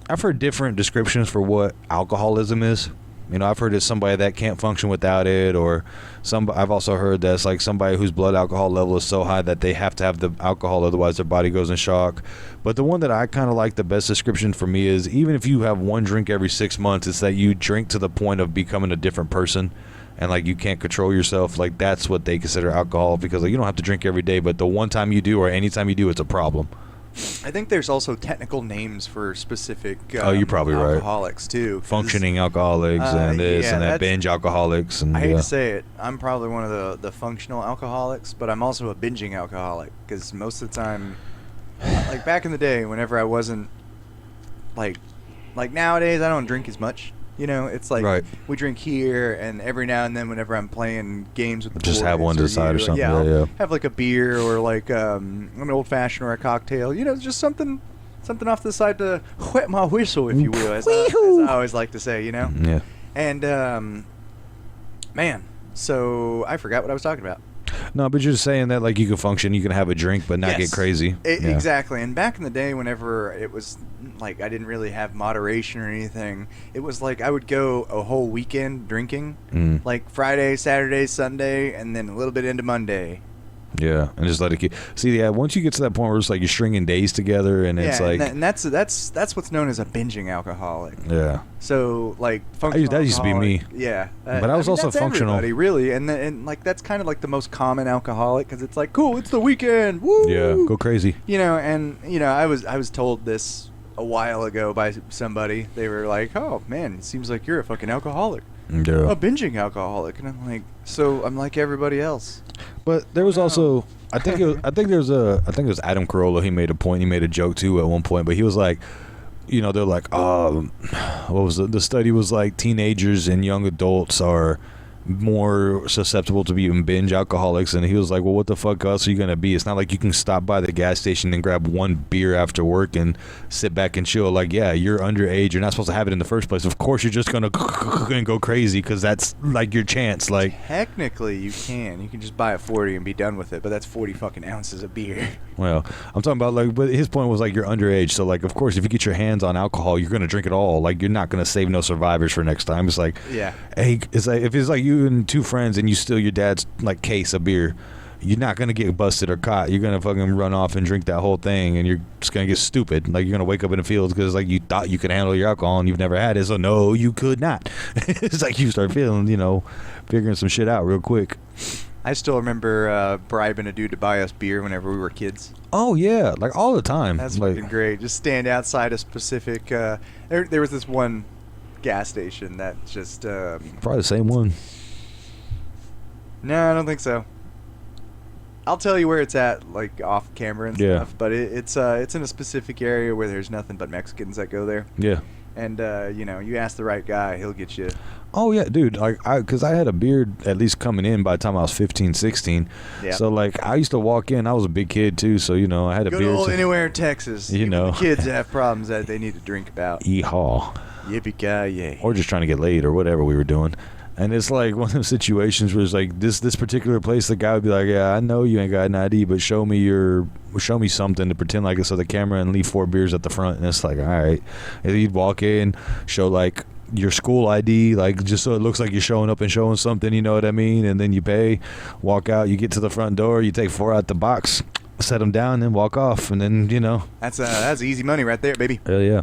I've heard different descriptions for what alcoholism is. You know, I've heard it's somebody that can't function without it, or I've also heard that it's like somebody whose blood alcohol level is so high that they have to have the alcohol, otherwise their body goes in shock. But the one that I kind of like, the best description for me is, even if you have one drink every 6 months, it's that you drink to the point of becoming a different person, and like you can't control yourself. Like that's what they consider alcohol, because like you don't have to drink every day, but the one time you do or anytime you do, it's a problem. I think there's also technical names for specific you're probably alcoholics too. Functioning alcoholics and this and that, binge alcoholics. And I hate to say it, I'm probably one of the functional alcoholics, but I'm also a binging alcoholic, because most of the time, like back in the day, whenever I wasn't like nowadays, I don't drink as much. You know, it's like Right. we drink here, and every now and then, whenever I'm playing games with the Just boys have one to the side or something. Yeah, Yeah, I'll have like a beer or like an old fashioned or a cocktail. You know, just something off to the side to wet my whistle, if you will, as I always like to say. You know. Yeah. And man, so I forgot what I was talking about. No, but you're just saying that like you can function, you can have a drink, but not Yes. get crazy. Yeah. Exactly. And back in the day, whenever it was like I didn't really have moderation or anything, it was like I would go a whole weekend drinking, like Friday, Saturday, Sunday, and then a little bit into Monday. Yeah, and just let it keep. See, yeah, once you get to that point where it's like you're stringing days together, and it's like, and that's what's known as a binging alcoholic. yeah. So like functional That used to be me. alcoholic, yeah, But I was also that's functional. everybody, really, and like that's kind of like the most common alcoholic because it's like cool, it's the weekend, woo, Yeah, go crazy. you know. And you know, I was told this a while ago by somebody. They were like, oh man, it seems like you're a fucking alcoholic, Yeah. a binging alcoholic. And I'm like, so I'm like everybody else. But there was also, I think it was Adam Carolla. He made a joke too at one point, but he was like, you know, they're like, what was the study was like teenagers and young adults are more susceptible to being binge alcoholics, and he was like, well, what the fuck else are you gonna be? It's not like you can stop by the gas station and grab one beer after work and sit back and chill. Like, yeah, you're underage, you're not supposed to have it in the first place. Of course you're just gonna go crazy because that's like your chance. Like, Technically you can just buy a 40 and be done with it, but that's 40 fucking ounces of beer. well, I'm talking about like, but his point was like you're underage, so like of course if you get your hands on alcohol, you're gonna drink it all. Like, you're not gonna save no survivors for next time. It's like, Yeah. hey, it's like if it's like you and two friends and you steal your dad's like case of beer, you're not gonna get busted or caught. You're gonna fucking run off and drink that whole thing, and you're just gonna get stupid. Like, you're gonna wake up in the fields because like you thought you could handle your alcohol and you've never had it. So no, you could not. It's like you start feeling, you know, figuring some shit out real quick. I still remember bribing a dude to buy us beer whenever we were kids. Oh yeah, like all the time. That's like, fucking great. Just stand outside a specific. There was this one gas station that just. probably the same one. No, I don't think so. I'll tell you where it's at, like off camera and Yeah. stuff. But it's in a specific area where there's nothing but Mexicans that go there. Yeah. And you know, you ask the right guy, he'll get you. Oh yeah, dude. Like, because I had a beard at least coming in by the time I was 15, 16. Yeah. So like, I used to walk in. I was a big kid too, so you know, I had a Go beard. to old anywhere in Texas. You Even know. the kids have problems that they need to drink about. Yeehaw. Yippee-ki-yay. Or just trying to get laid or whatever we were doing. And it's like one of those situations where it's like this particular place, the guy would be like, yeah, I know you ain't got an ID, but show me something to pretend like it's on the camera and leave 4 beers at the front. And it's like, all right. And you'd walk in, show like your school ID, like just so it looks like you're showing up and showing something, you know what I mean? And then you pay, walk out, you get to the front door, you take 4 out the box, set them down, and walk off. And then, you know. That's easy money right there, baby. Hell yeah.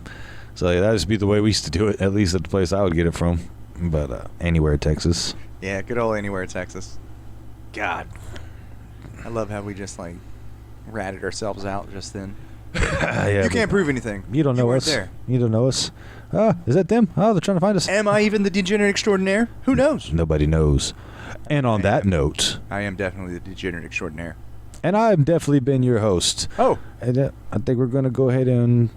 So yeah, that used to be the way we used to do it, at least at the place I would get it from. But anywhere, Texas. Yeah, good old anywhere, Texas. God, I love how we just like ratted ourselves out just then. Yeah, You can't prove anything. You don't know weren't us. there. You don't know us. Is that them? Oh, they're trying to find us. Am I even the degenerate extraordinaire? Who knows? Nobody knows. And on that note, I am definitely the degenerate extraordinaire. and I've definitely been your host. Oh, And I think we're gonna go ahead and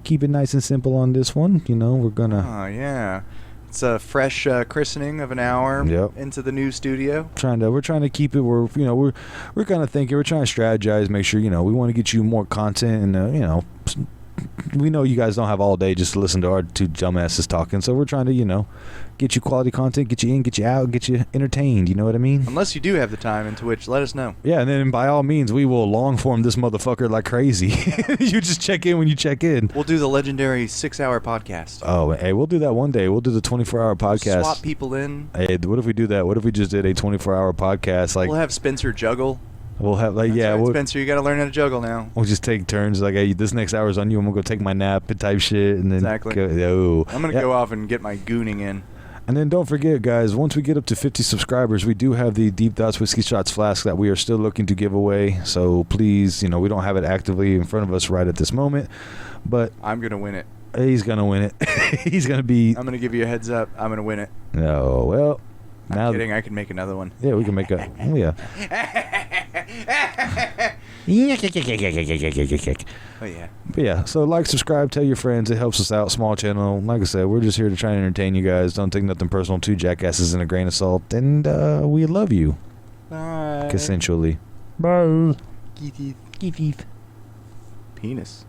keep it nice and simple on this one. You know, we're gonna oh yeah. It's a fresh christening of an hour Yep. into the new studio. we're trying to keep it. We're kind of thinking. We're trying to strategize. Make sure we want to get you more content, and we know you guys don't have all day just to listen to our 2 dumbasses talking. So we're trying to get you quality content, get you in, get you out, get you entertained. You know what I mean? Unless you do have the time, into which let us know. Yeah, and then by all means, we will long form this motherfucker like crazy. You just check in when you check in. We'll do the legendary 6-hour podcast. Oh, hey, we'll do that one day. We'll do the 24-hour podcast. Swap people in. Hey, what if we do that? What if we just did a 24-hour podcast? Like, We'll have Spencer juggle. we'll have like, That's yeah, right, we'll, Spencer, you got to learn how to juggle now. we'll just take turns. Like, hey, this next hour's on you. I'm gonna go take my nap and type shit, and then Exactly. I'm I'm gonna go off and get my gooning in. And then don't forget, guys, once we get up to 50 subscribers, we do have the Deep Dots Whiskey Shots flask that we are still looking to give away. So please, we don't have it actively in front of us right at this moment, but I'm gonna win it. he's gonna win it. He's gonna be. I'm gonna give you a heads up. I'm gonna win it. No, well, I'm now kidding. I can make another one. yeah, we can make a. Oh, yeah. Oh yeah. But yeah, so like, subscribe, tell your friends. It helps us out. Small channel. Like I said, we're just here to try and entertain you guys. Don't take nothing personal. 2 jackasses in a grain of salt. And we love you. Bye. Consensually. Bye. Penis.